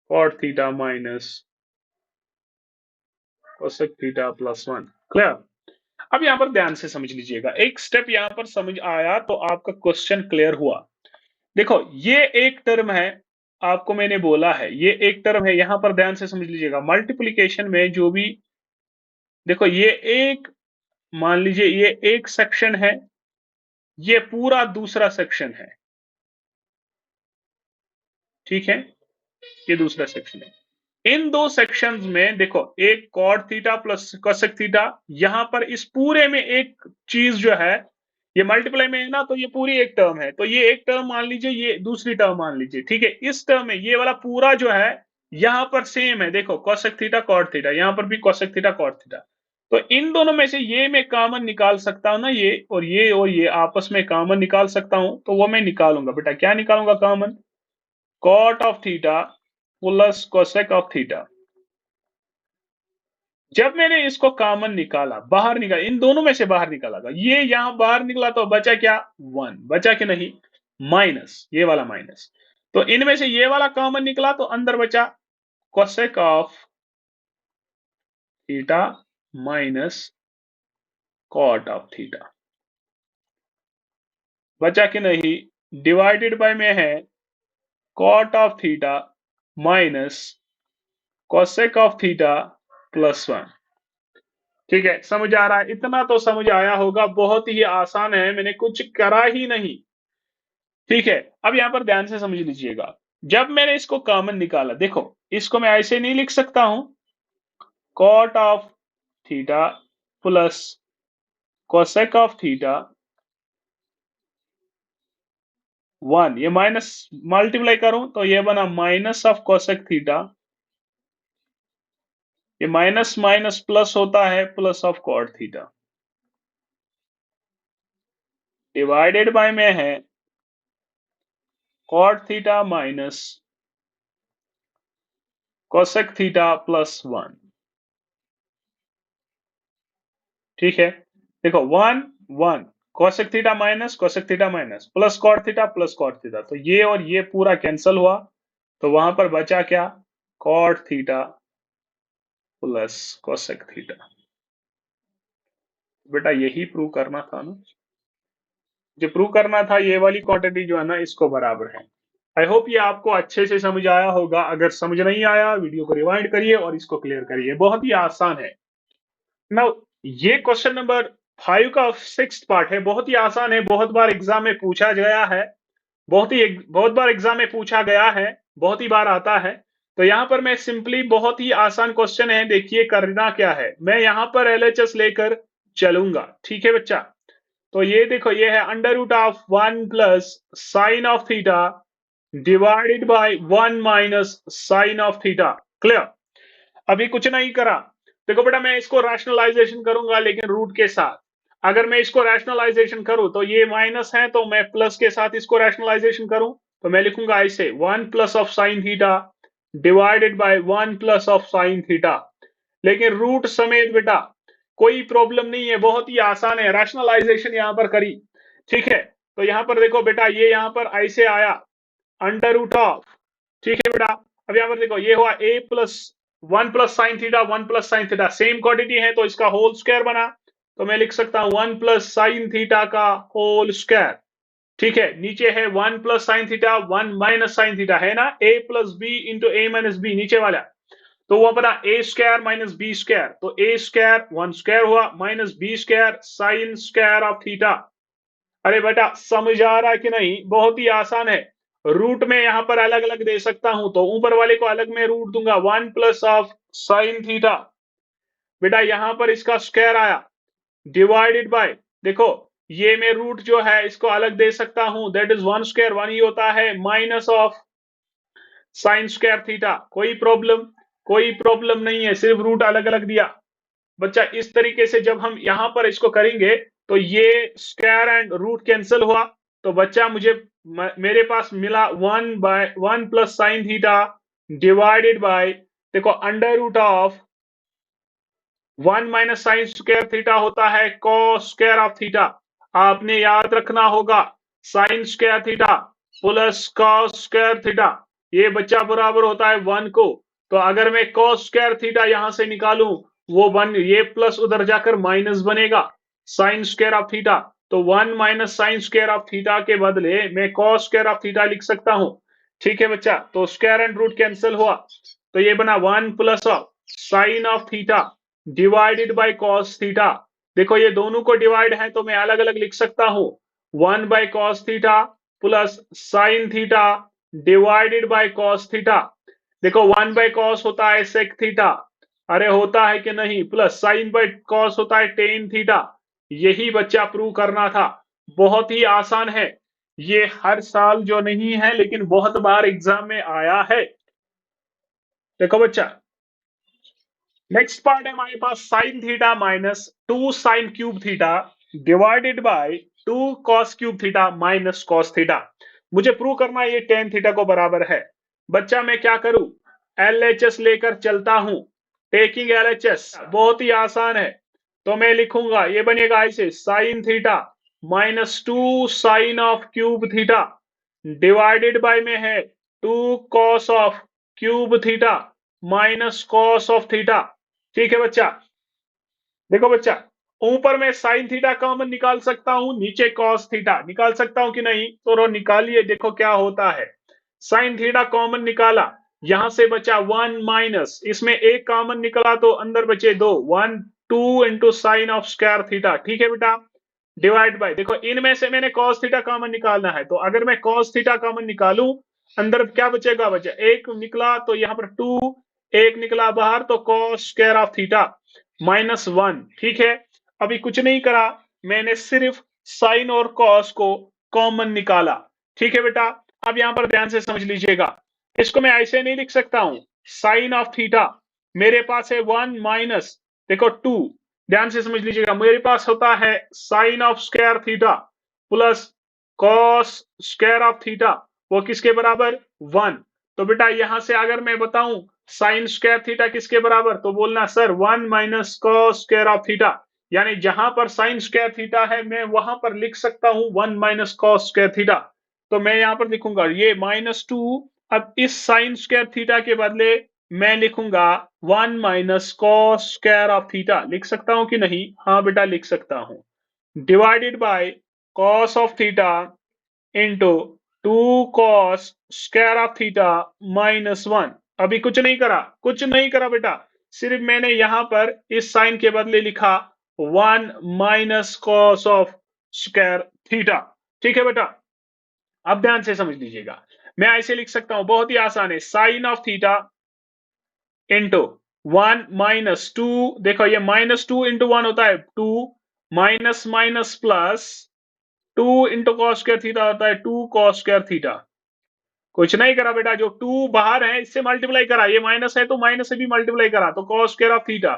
cot theta minus cosec theta plus 1। Clear? अब यहां पर ध्यान से समझ लीजिएगा, एक स्टेप यहां पर समझ आया तो आपका क्वेश्चन क्लियर हुआ। देखो ये एक टर्म है, आपको मैंने बोला है ये एक टर्म है, यहां पर ध्यान से समझ लीजिएगा। मल्टीप्लिकेशन में जो भी, देखो ये एक, मान लीजिए ये एक सेक्शन है, ये पूरा दूसरा सेक्शन है, ठीक है, ये दूसरा सेक्शन है। इन दो सेक्शंस में देखो, एक cot theta plus cosec theta, यहां पर इस पूरे में एक चीज जो है, ये मल्टीप्लाई में है ना, तो ये पूरी एक टर्म है, तो ये एक टर्म मान लीजिए, ये दूसरी टर्म मान लीजिए, ठीक है। इस टर्म में ये वाला पूरा जो है यहां पर सेम है, देखो कोसेक थीटा कॉट थीटा, यहां पर भी कोसेक थीटा कॉट थीटा। तो इन दोनों में से ये मैं कॉमन निकाल सकता हूं ना, ये और ये आपस में कॉमन निकाल सकता हूं, तो वो मैं निकालूंगा बेटा। क्या निकालूंगा common? Cot of theta plus cosec of theta. जब मैंने इसको कॉमन निकाला, बाहर निकाला, इन दोनों में से बाहर निकाला था, ये यहां बाहर निकला, तो बचा क्या? 1 बचा कि नहीं? माइनस, ये वाला माइनस। तो इनमें से ये वाला कॉमन निकला, तो अंदर बचा cosec of theta minus cot of theta. बचा कि नहीं? डिवाइडेड बाय में है cot of theta minus cosec of theta plus 1। ठीक है, समझ आ रहा है? इतना तो समझ आया होगा, बहुत ही आसान है, मैंने कुछ करा ही नहीं। ठीक है, अब यहां पर ध्यान से समझ लीजिएगा। जब मैंने इसको कॉमन निकाला, देखो इसको मैं ऐसे नहीं लिख सकता हूं, cot of theta plus cosec of theta 1, ये माइनस मल्टीप्लाई करूं तो ये बना माइनस ऑफ कोसेक थीटा, ये माइनस माइनस प्लस होता है, plus of cot theta, divided by में है cot theta minus cosec theta plus 1। ठीक है, देखो 1 1, cosec theta minus cosec theta minus, plus cot theta plus cot theta, तो ये और ये पूरा कैंसिल हुआ, तो वहां पर बचा क्या? Cot theta plus cosec theta. बेटा यही प्रूव करना था ना, जो प्रूव करना था, ये वाली क्वांटिटी जो है ना, इसको बराबर है। आई होप ये आपको अच्छे से समझ आया होगा। अगर समझ नहीं आया, वीडियो को रिवाइंड करिए और इसको क्लियर करिए, बहुत ही आसान है। नाउ ये क्वेश्चन नंबर 5 का 6th पार्ट है, बहुत ही आसान है, बहुत बार एग्जाम में पूछा गया है, बहुत बार एग्जाम में पूछा गया है, बहुत ही बार आता है। तो यहां पर मैं सिंपली, बहुत ही आसान क्वेश्चन है, देखिए करना क्या है, मैं यहां पर एलएचएस लेकर चलूंगा, ठीक है बच्चा। तो ये देखो, ये है under root of 1 plus sine of theta divided by 1 minus sine of theta. Clear? अभी कुछ नहीं करा। देखो बेटा, मैं इसको रैशनलाइजेशन करूंगा, लेकिन रूट के साथ। अगर मैं इसको रैशनलाइजेशन करूं, तो ये माइनस है, तो मैं प्लस के साथ इसको रैशनलाइजेशन करूं, तो मैं लिखूंगा ऐसे 1 plus of sine theta divided by 1 plus of sine theta. लेकिन रूट समेत बेटा कोई प्रॉब्लम नहीं है, बहुत ही आसान है, रैशनलाइजेशन यहां पर करी। ठीक है, तो यहां पर देखो बेटा, ये यहां पर ऐसे आया अंडर रूट ऑफ, ठीक है बेटा। अब यहां पर देखो, ये हुआ a plus 1 plus sine theta, 1 plus sine theta same quantity है, तो इसका होल स्क्वायर बना, तो मैं लिख सकता हूं 1 प्लस साइन थीटा का होल स्क्वायर। ठीक है, नीचे है 1 plus sine theta 1 minus sine theta, है ना, A plus B into A minus B नीचे वाला, तो वो अपना A square minus B square, तो ए स्क्वायर 1 स्क्वायर हुआ minus B square sine square of theta. अरे बेटा समझ आ रहा है कि नहीं? बहुत ही आसान है। रूट में यहां पर अलग अलग दे सकता हूं, तो ऊपर वाले को अलग में रूट दूंगा, 1 प्लस ऑफ साइन थीटा, बेटा यहां पर इसका स्क्वायर आया, डिवाइडेड बाय, देखो ये में रूट जो है इसको अलग दे सकता हूं, दैट इज 1 स्क्वायर 1 ही होता है, minus of sine square theta. कोई प्रॉब्लम नहीं है, सिर्फ रूट अलग अलग दिया बच्चा। इस तरीके से जब हम यहां पर इसको करेंगे, तो ये स्क्वायर एंड रूट कैंसिल हुआ, तो बच्चा मुझे मेरे पास मिला 1 by 1 plus sine theta divided by, देखो under root of 1 minus sine square theta होता है कॉस स्क्वायर ऑफ थीटा। आपने याद रखना होगा sign square theta plus cos square theta, ये बच्चा बराबर होता है 1 को। तो अगर मैं कॉस स्क्वायर थीटा यहां से निकालूं, वो 1, ये प्लस उधर जाकर माइनस बनेगा साइन स्क्वायर ऑफ थीटा। तो 1 minus sine square of theta के बदले मैं कॉस स्क्वायर ऑफ थीटा लिख सकता हूं। ठीक है बच्चा, तो स्क्वायर एंड रूट कैंसिल हुआ, तो ये बना 1 plus of sign of theta divided by cos theta. देखो ये दोनों को डिवाइड है तो मैं अलग अलग लिख सकता हूं, 1 by cos theta plus sine theta divided by cos theta. देखो 1 बाय कॉस होता है सेक थीटा, अरे होता है कि नहीं, प्लस साइन बाय कॉस होता है टेन थीटा। यही बच्चा प्रूव करना था, बहुत ही आसान है। ये हर साल जो नहीं है लेकिन बहुत बार एग्जाम में आया है। देखो बच्चा, नेक्स्ट पार्ट है हमारे पास sine theta minus 2 sine cube theta divided by 2 cos cube theta minus cos theta. मुझे प्रूव करना है ये टेन थीटा को बराबर है। बच्चा मैं क्या करूं, एलएचएस लेकर चलता हूं। टेकिंग एलएचएस बहुत ही आसान है, तो मैं लिखूंगा ये बनेगा ऐसे, sine theta minus 2 sine of cube theta divided by में है 2 cos of cube theta minus cos of theta. ठीक है बच्चा, देखो बच्चा, ऊपर में साइन थीटा कॉमन निकाल सकता हूं, नीचे कॉस थीटा निकाल सकता हूं कि नहीं, तो रो निकालिए, देखो क्या होता है। साइन थीटा कॉमन निकाला, यहां से बचा 1 माइनस, इसमें एक कॉमन निकला तो अंदर बचे 2, 1 2 into sine of square theta. ठीक है बेटा, डिवाइड बाय, देखो इनमें से मैंने कॉस थीटा कॉमन निकालना है, तो अगर मैं कॉस थीटा कॉमन निकालूं, अंदर क्या बचेगा, बचा एक निकला तो यहां पर 2, एक निकला बाहर तो cos square of theta minus 1। ठीक है, अभी कुछ नहीं करा, मैंने सिर्फ साइन और कॉस को कॉमन निकाला। ठीक है बेटा, अब यहां पर ध्यान से समझ लीजिएगा, इसको मैं ऐसे नहीं लिख सकता हूं, साइन ऑफ थीटा मेरे पास है 1 माइनस, देखो 2, ध्यान से समझ लीजिएगा, मेरे पास होता है sine of square theta plus cos square of theta, वो किसके बराबर 1। तो बेटा यहां से अगर मैं बताऊं साइन स्क्वायर थीटा किसके बराबर, तो बोलना sir 1 minus cos square of theta, यानी जहां पर साइन स्क्वायर थीटा है मैं वहां पर लिख सकता हूं 1 माइनस कॉस स्क्वायर थीटा। तो मैं यहां पर लिखूंगा ये -2, अब इस साइन स्क्वायर थीटा के बदले मैं लिखूंगा 1 minus cos square of theta, लिख सकता हूं कि नहीं, हाँ बेटा लिख सकता हूं, divided by cos of theta into 2 cos square of theta minus 1। अभी कुछ नहीं करा, कुछ नहीं करा बेटा, सिर्फ मैंने यहां पर इस साइन के बदले लिखा 1 minus cos of square theta. ठीक है बेटा, अब ध्यान से समझ लीजिएगा, मैं ऐसे लिख सकता हूं, बहुत ही आसान है, sine of theta into 1 minus 2, देखो ये -2 इंटू 1 होता है 2, minus minus plus 2 into cos square theta होता है 2 कॉस स्क्वायर थीटा। कुछ नहीं करा बेटा, जो 2 बाहर है इससे मल्टीप्लाई करा, ये माइनस है तो माइनस से भी मल्टीप्लाई करा, तो कॉस स्क्वायर ऑफ थीटा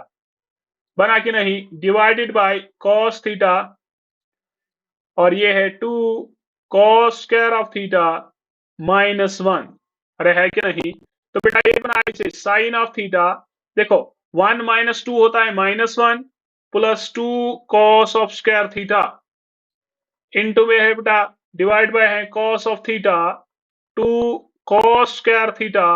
बना कि नहीं, डिवाइडेड बाय कॉस थीटा, और ये है 2 कॉस स्क्वायर ऑफ थीटा -1। अरे है कि नहीं, तो बेटा ये बना इसे साइन ऑफ थीटा, देखो 1 माइनस 2 होता है -1 plus 2 cos of square theta into में है बेटा डिवाइड बाय है cos of theta 2 cos square theta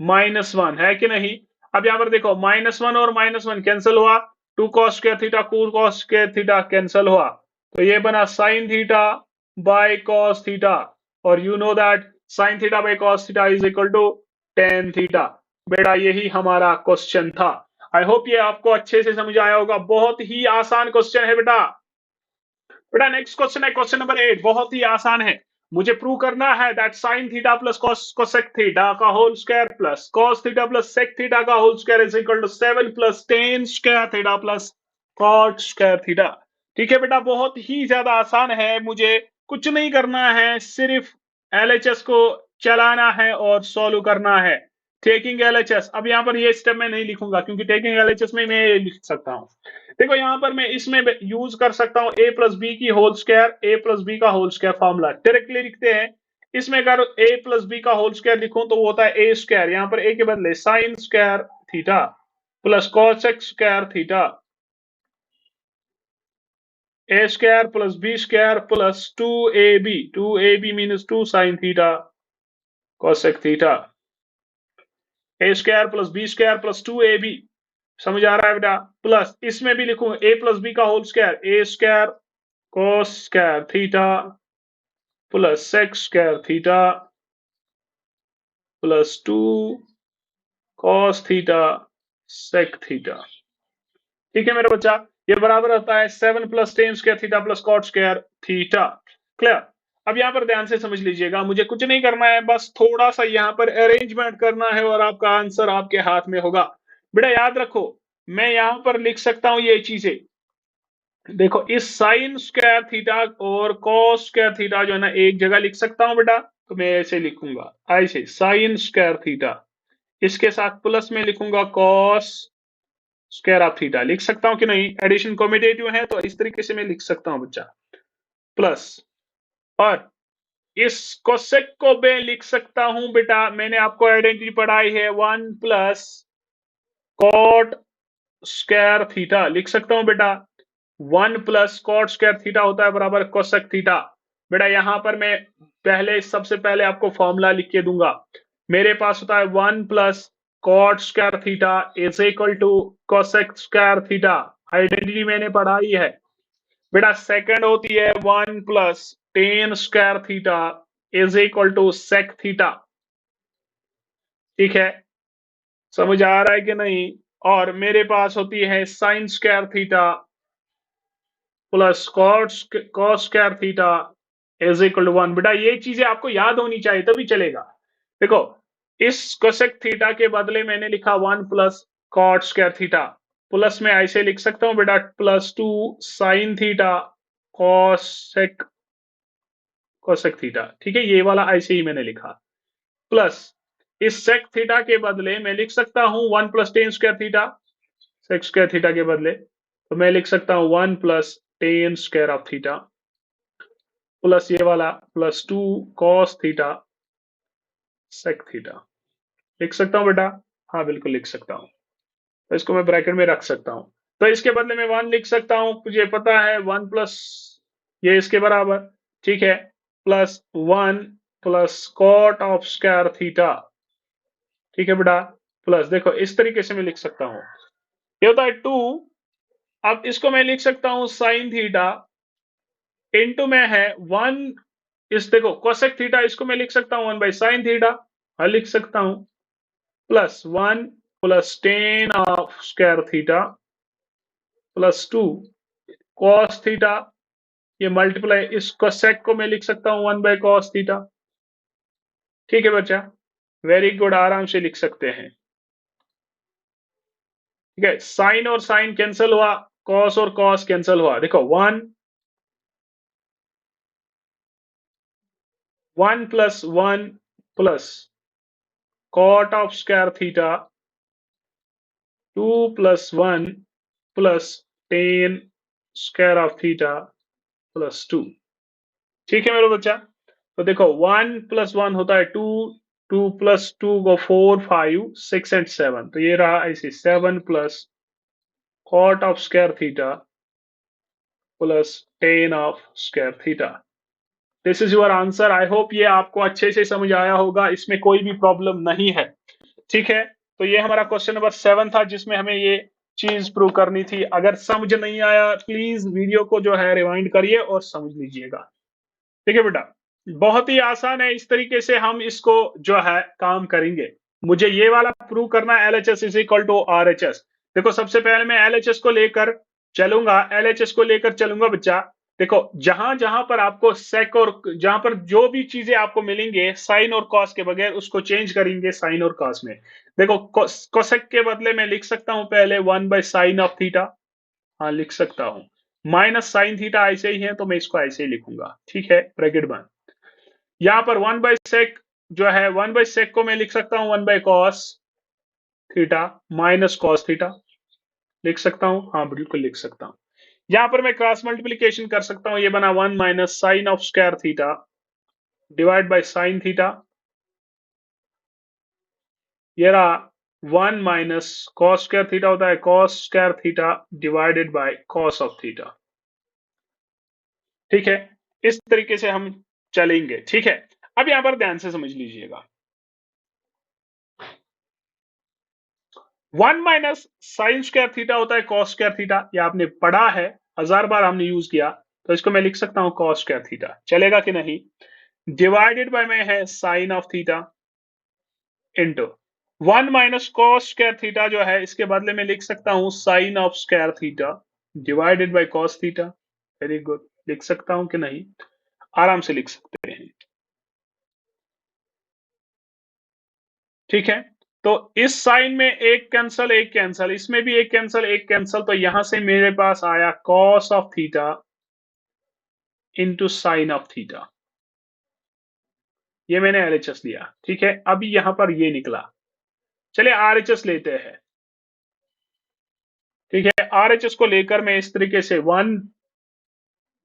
-1, है कि नहीं। अब यहां पर देखो -1 और -1 कैंसिल हुआ, 2 cos square theta 2 cos square theta cancel हुआ, तो ये बना sine theta by cos theta, और you know that sine theta by cos theta is equal to tan theta. बेटा यही हमारा क्वेश्चन था, आई होप ये आपको अच्छे से समझ आया होगा, बहुत ही आसान क्वेश्चन है बेटा। बेटा नेक्स्ट क्वेश्चन है क्वेश्चन नंबर 8, बहुत ही आसान है। मुझे प्रूव करना है that sine theta plus cosec theta का whole square plus cos theta plus sec theta का whole square is equal to 7 plus tan square theta plus cot square theta. ठीक है बेटा, बहुत ही ज्यादा आसान है, मुझे कुछ नहीं करना है, सिर्फ एलएचएस को चलाना है और सॉल्व करना है। टेकिंग एलएचएस, अब यहाँ पर ये स्टेप मैं नहीं लिखूंगा क्योंकि टेकिंग एलएचएस में मैं लिख सकता हूँ। देखो यहां पर मैं इसमें यूज कर सकता हूं a प्लस बी की whole square, a plus B का होल स्क्वायर फॉर्मूला डायरेक्टली लिखते हैं, इसमें अगर a प्लस बी का होल स्क्वायर लिखूं तो वो होता है a स्क्वायर, यहां पर a के बदले sign square theta plus cosec square theta, a square plus b square plus 2ab means 2 sine theta cosec theta, a square plus b square plus 2ab, समझ आ रहा है बेटा? प्लस इसमें भी लिखूं a प्लस बी का whole square, a square cos square theta plus sec square theta plus 2 cos theta sec theta. ठीक है मेरा बच्चा, ये बराबर होता है 7 plus tan square theta plus cot square theta. Clear? अब यहां पर ध्यान से समझ लीजिएगा, मुझे कुछ नहीं करना है, बस थोड़ा सा यहां पर अरेंजमेंट करना है और आपका आंसर आपके हाथ में होगा। बेटा याद रखो, मैं यहां पर लिख सकता हूं ये चीजें, देखो इस साइन स्क्वायर थीटा और कॉस स्क्वायर थीटा जो है ना एक जगह लिख सकता हूं बेटा, तो मैं ऐसे लिखूंगा, ऐसे साइन स्क्वायर थीटा, इसके साथ प्लस में लिखूंगा कॉस स्क्वायर ऑफ थीटा, लिख सकता हूं कि नहीं? एडिशन कॉम्यूटेटिव है तो इस तरीके से मैं लिख सकता हूं बच्चा, प्लस, और इस कोसेक को मैं लिख सकता हूं बेटा, मैंने आपको आइडेंटिटी पढ़ाई है, 1 प्लस कॉट स्क्वायर थीटा, लिख सकता हूं बेटा, 1 प्लस कॉट स्क्वायर थीटा होता है बराबर कोसेक थीटा। बेटा यहां पर मैं पहले सबसे पहले आपको फॉर्मूला लिख के दूंगा, मेरे पास होता है 1 plus cot square theta is equal to cosec square theta, identity मैंने पढ़ाई है बेटा। सेकंड होती है 1 plus tan square theta is equal to sec theta. ठीक है, समझ आ रहा है कि नहीं? और मेरे पास होती है sine square theta plus cos square theta is equal to 1। बेटा ये चीजें आपको याद होनी चाहिए तभी चलेगा। देखो इस कोसेक थीटा के बदले मैंने लिखा 1 plus cot square theta, plus में ऐसे लिख सकता हूं बेटा plus 2 sine theta cosec cosec theta. ठीक है, ये वाला ऐसे ही मैंने लिखा, प्लस इस सेक थीटा के बदले मैं लिख सकता हूं 1 plus tan square theta, sec square theta के बदले तो मैं लिख सकता हूं 1 plus tan square of theta plus ये वाला plus 2 cos theta sec theta. लिख सकता हूं बेटा? हाँ बिल्कुल लिख सकता हूं, तो इसको मैं ब्रैकेट में रख सकता हूं, तो इसके बदले में 1 लिख सकता हूं, मुझे पता है 1 प्लस ये इसके बराबर, ठीक है, plus 1 plus cot of square theta. ठीक है बेटा, प्लस देखो इस तरीके से मैं लिख सकता हूं, ये होता है 2, अब इसको मैं लिख सकता हूं साइन थीटा इनटू में है 1, इस देखो कोसेक थीटा इसको मैं लिख सकता हूं 1 बाई साइन थीटा, हाँ लिख सकता हूं, plus 1 plus tan of square theta plus 2 cos theta, ये मल्टीप्लाई इस कोसेक को मैं लिख सकता हूं 1 बाई कॉस थीटा। ठीक है बच्चा, वेरी गुड, आराम से लिख सकते हैं। ठीक है, साइन और साइन कैंसिल हुआ, कॉस और कॉस कैंसिल हुआ, देखो 1 plus 1 plus cot of square theta 2 plus 1 plus tan square of theta plus 2। ठीक है मेरे बच्चा, तो देखो 1 प्लस 1 होता है 2, 2 प्लस 2 को 4 5 6 एंड 7, तो ये रहा ऐसे 7 plus cot of square theta plus tan of square theta. This is your answer. I hope ये आपको अच्छे से समझ आया होगा, इसमें कोई भी प्रॉब्लम नहीं है। ठीक है, तो ये हमारा क्वेश्चन नंबर 7 था जिसमें हमें ये चीज प्रूव करनी थी। अगर समझ नहीं आया प्लीज वीडियो को जो है रिवाइंड करिए और समझ लीजिएगा। ठीक है बेटा, बहुत ही आसान है, इस तरीके से हम इसको जो है काम करेंगे। मुझे ये वाला प्रूव करना है LHS is equal to RHS। देखो सबसे पहले मैं LHS को लेकर चलूंगा, LHS को लेकर चलूंगा बच्चा। देखो जहां जहां पर आपको सेक और जहां पर जो भी चीजें आपको मिलेंगे साइन और कॉस के बगैर उसको चेंज करेंगे साइन और कॉस में। देखो कोसेक के बदले मैं लिख सकता हूं पहले 1 बाई साइन ऑफ थीटा, हाँ लिख सकता हूं, माइनस साइन थीटा ऐसे ही है तो मैं इसको ऐसे ही लिखूंगा। ठीक है, ब्रैकेट बंद। यहां पर 1 बाई सेक जो है 1 बाई सेक को मैं लिख सकता हूं 1 by cos theta minus cos theta, लिख सकता हूं, हाँ बिल्कुल लिख सकता हूं। यहां पर मैं क्रॉस मल्टीप्लीकेशन कर सकता हूं, ये बना 1 minus sine of square theta divide by sine theta, ये रहा 1 माइनस कॉस स्क्वायर थीटा होता है cos square theta divided by cos of theta. ठीक है, इस तरीके से हम चलेंगे। ठीक है, अब यहां पर ध्यान से समझ लीजिएगा, 1 माइनस साइन स्क्वायर थीटा होता है कॉस स्क्वायर थीटा, ये आपने पढ़ा है, 1000 बार हमने यूज किया, तो इसको मैं लिख सकता हूं कॉस स्क्वायर थीटा, चलेगा कि नहीं? डिवाइडेड बाय में है sine of theta into 1 minus cos square theta जो है इसके बदले में लिख सकता हूं sine of square theta divided by cos theta. Very good, लिख सकता हूं कि नहीं? आराम से लिख सकते हैं। ठीक है, तो इस साइन में एक कैंसल एक कैंसल, इसमें भी एक कैंसल एक कैंसल, तो यहां से मेरे पास आया cos of theta into sign of theta, ये मैंने एलएचएस लिया। ठीक है, अभी यहां पर ये निकला, चलिए आरएचएस लेते हैं। ठीक है, आरएचएस को लेकर मैं इस तरीके से 1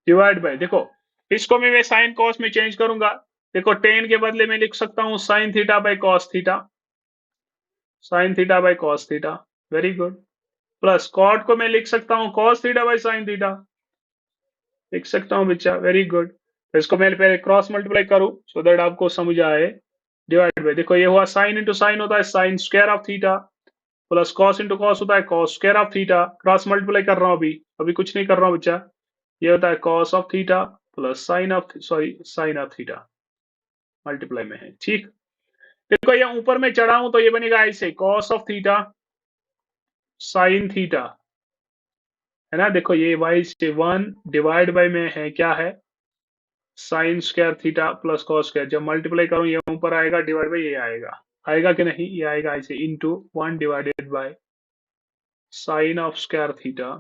डिवाइड बाय, देखो इसको मैं साइन कॉस में चेंज करूंगा, देखो टेन के बदले में लिख सकता हूं sine theta by cos theta, sine theta by cos theta, very good, plus cot को मैं लिख सकता हूं cos theta by sine theta, लिख सकता हूं बच्चा, वेरी गुड। तो इसको मैं पहले क्रॉस मल्टीप्लाई करूं सो दैट आपको समझ आए, डिवाइड बाय, देखो ये हुआ साइन इंटू साइन होता है sine square of theta, plus cos into cos होता है cos square of theta, cross multiply कर रहा हूं, अभी अभी कुछ नहीं कर रहा हूं बच्चा, ये होता है cos of theta plus sine of, sorry sine of theta, multiply में है। ठीक, देखो ये ऊपर में चढ़ा हूं तो ये बनेगा ऐसे cos of theta sine theta, है ना, देखो ये वाई से 1 डिवाइड बाय में है क्या है sine square theta plus cos square, जब मल्टीप्लाई करूं ये ऊपर आएगा डिवाइड बाय ये आएगा, आएगा कि नहीं? ये आएगा ऐसे into 1 divided by sign of square theta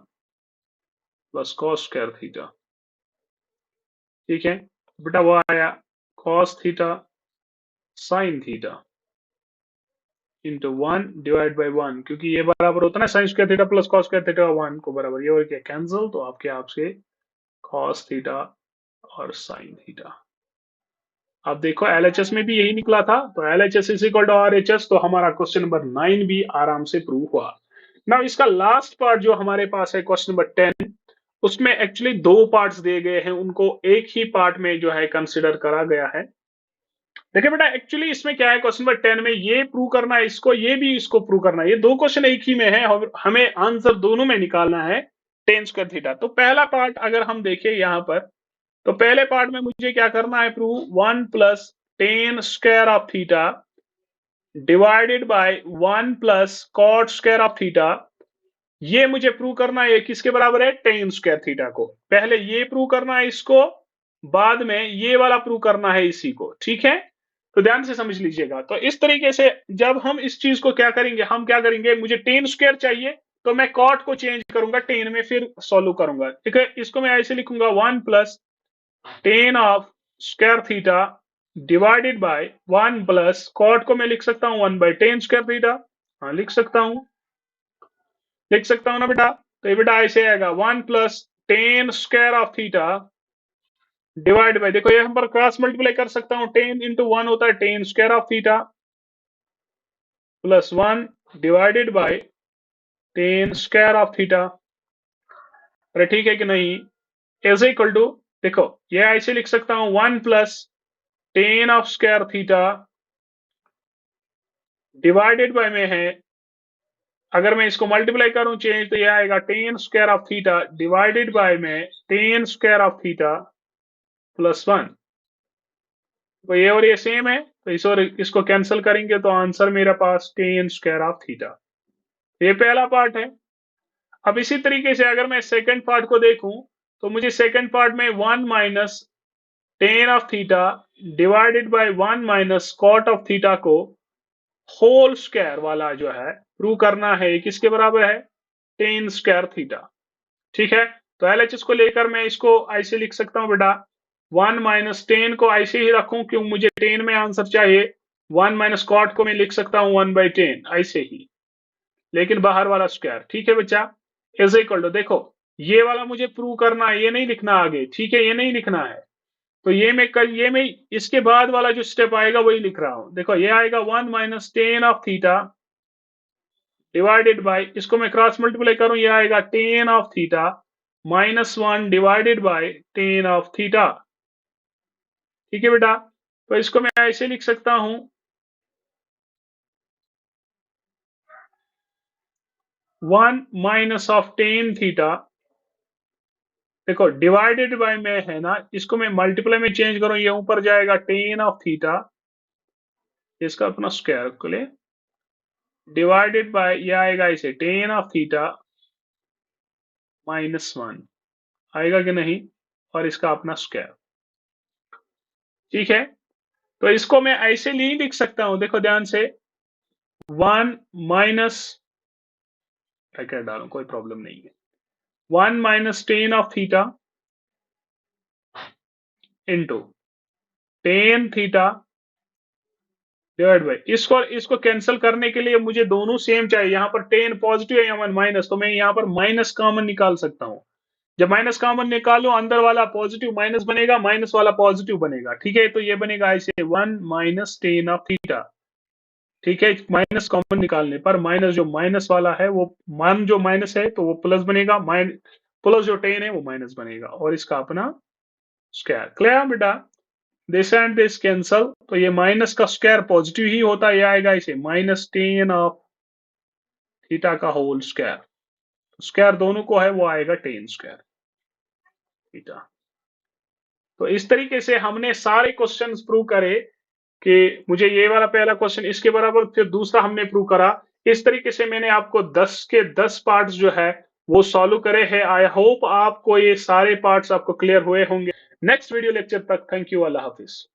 plus cos square theta. ठीक है, बेटा वो आया cos theta sine theta into 1 divide by 1, क्योंकि ये बराबर होता है ना sign square theta plus cos square theta 1 को बराबर, ये हो गया कैंसिल, तो आपके आपसे कॉस थीटा और साइन थीटा। अब देखो एलएचएस में भी यही निकला था, तो LHS is equal to RHS, तो हमारा क्वेश्चन नंबर 9 भी आराम से प्रूव हुआ। नाउ इसका लास्ट पार्ट जो हमारे पास है क्वेश्चन नंबर 10, उसमें एक्चुअली दो पार्ट्स दिए गए हैं, उनको एक ही पार्ट में जो है कंसिडर करा गया है। देखिए बेटा एक्चुअली इसमें क्या है, क्वेश्चन नंबर 10 में ये प्रूव करना है इसको, ये भी इसको प्रूव करना है, ये दो क्वेश्चन एक ही में है और हमें आंसर दोनों में निकालना है टेन स्क्वायर थीटा। तो पहला पार्ट अगर हम देखें यहां पर, तो पहले पार्ट में मुझे क्या करना है prove, 1 plus tan square of theta divided by 1 plus cot square of theta, ये मुझे प्रूव करना है किसके बराबर है, टेन स्क्वायर थीटा को। पहले ये प्रूव करना है इसको, बाद में ये वाला प्रूव करना है इसी को। ठीक है, तो ध्यान से समझ लीजिएगा। तो इस तरीके से जब हम इस चीज को क्या करेंगे, हम क्या करेंगे, मुझे टेन स्क्वायर चाहिए तो मैं कॉट को चेंज करूंगा टेन में, फिर सॉल्व करूंगा। ठीक है, इसको मैं ऐसे लिखूंगा 1 plus tan of square theta divided by 1 plus cot को मैं लिख सकता हूं 1 बाय टेन स्क्वायर थीटा, हाँ लिख सकता हूं, लिख सकता हूं ना बेटा? तो ये बेटा ऐसे आएगा 1 plus tan square of theta divide by, देखो ये हम पर क्रॉस मल्टीप्लाई कर सकता हूं, टेन इंटू 1 होता है ten square of theta plus 1 divided by ten square of theta. अरे ठीक है कि नहीं? इज इक्वल टू, देखो ये ऐसे लिख सकता हूं 1 plus tan of square theta divided by में है, अगर मैं इसको मल्टीप्लाई करूं चेंज तो ये आएगा tan square of theta divided by में tan square of theta plus 1, तो ये और ये सेम है, तो इस और इसको कैंसिल करेंगे तो आंसर मेरे पास टेन स्क्वायर ऑफ थीटा। ये पहला पार्ट है। अब इसी तरीके से अगर मैं सेकंड पार्ट को देखूं, तो मुझे सेकंड पार्ट में 1 minus tan of theta divided by 1 minus cot of theta को होल स्क्वायर वाला जो है प्रूव करना है, किसके बराबर है, टेन स्क्वायर थीटा। ठीक है, तो एलएचएस को लेकर मैं इसको ऐसे लिख सकता हूं बेटा, 1 माइनस टेन को ऐसे ही रखूं क्यों, मुझे टेन में आंसर चाहिए, 1 माइनस कॉट को मैं लिख सकता हूं 1 बाई टेन ऐसे ही, लेकिन बाहर वाला स्क्वायर। ठीक है बच्चा, इज इक्वल टू, देखो ये वाला मुझे प्रूव करना है, ये नहीं लिखना आगे, ठीक है, ये नहीं लिखना है, तो ये मैं इसके बाद वाला जो स्टेप आएगा वही लिख रहा हूं। देखो ये आएगा 1 minus tan of theta divided bye, इसको मैं क्रॉस मल्टीप्लाई करूं, ये आएगा ten of theta minus 1 divided by ten of theta. ठीक है बेटा, तो इसको मैं ऐसे लिख सकता हूं 1 माइनस ऑफ टेन थीटा, देखो डिवाइडेड बाय में है ना, इसको मैं मल्टीप्लाई में चेंज करूं, ये ऊपर जाएगा टेन ऑफ थीटा, इसका अपना स्क्वायर को ले, डिवाइडेड बाय ये आएगा इसे टेन ऑफ थीटा माइनस 1 आएगा कि नहीं, और इसका अपना स्क्वायर। ठीक है, तो इसको मैं ऐसे नहीं लिख सकता हूं, देखो ध्यान से 1 माइनस, ब्रैकेट डालूं कोई प्रॉब्लम नहीं है, 1 minus tan of theta into tan theta divide bye, इसको कैंसिल करने के लिए मुझे दोनों सेम चाहिए, यहाँ पर टेन पॉजिटिव है, यहाँ माइनस, तो मैं यहाँ पर माइनस कॉमन निकाल सकता हूँ। जब माइनस कॉमन निकालो, अंदर वाला पॉजिटिव माइनस बनेगा, माइनस वाला पॉजिटिव बनेगा। ठीक है, तो ये बनेगा ऐसे 1 माइनस टेन ऑफ थीटा। ठीक है, माइनस कॉमन निकालने पर माइनस जो माइनस वाला है वो मान जो माइनस है तो वो प्लस बनेगा, प्लस जो टेन है वो माइनस बनेगा, और इसका अपना स्क्वायर। क्लियर बेटा, दिस एंड दिस कैंसल, तो ये माइनस का स्क्वायर पॉजिटिव ही होता है, ये आएगा इसे माइनस टेन ऑफ थीटा का होल स्क्वायर, स्क्वायर दोनों को है वो आएगा टेन स्क्वायर थीटा। तो इस तरीके से हमने सारे क्वेश्चंस प्रूव करे कि मुझे ये वाला पहला क्वेश्चन इसके बराबर, फिर दूसरा हमने प्रूव करा। इस तरीके से मैंने आपको 10 के 10 पार्ट्स जो है वो सॉल्व करे हैं। आई होप आपको ये सारे पार्ट्स आपको क्लियर हुए होंगे। नेक्स्ट वीडियो लेक्चर तक थैंक यू, अल्लाह हाफिज।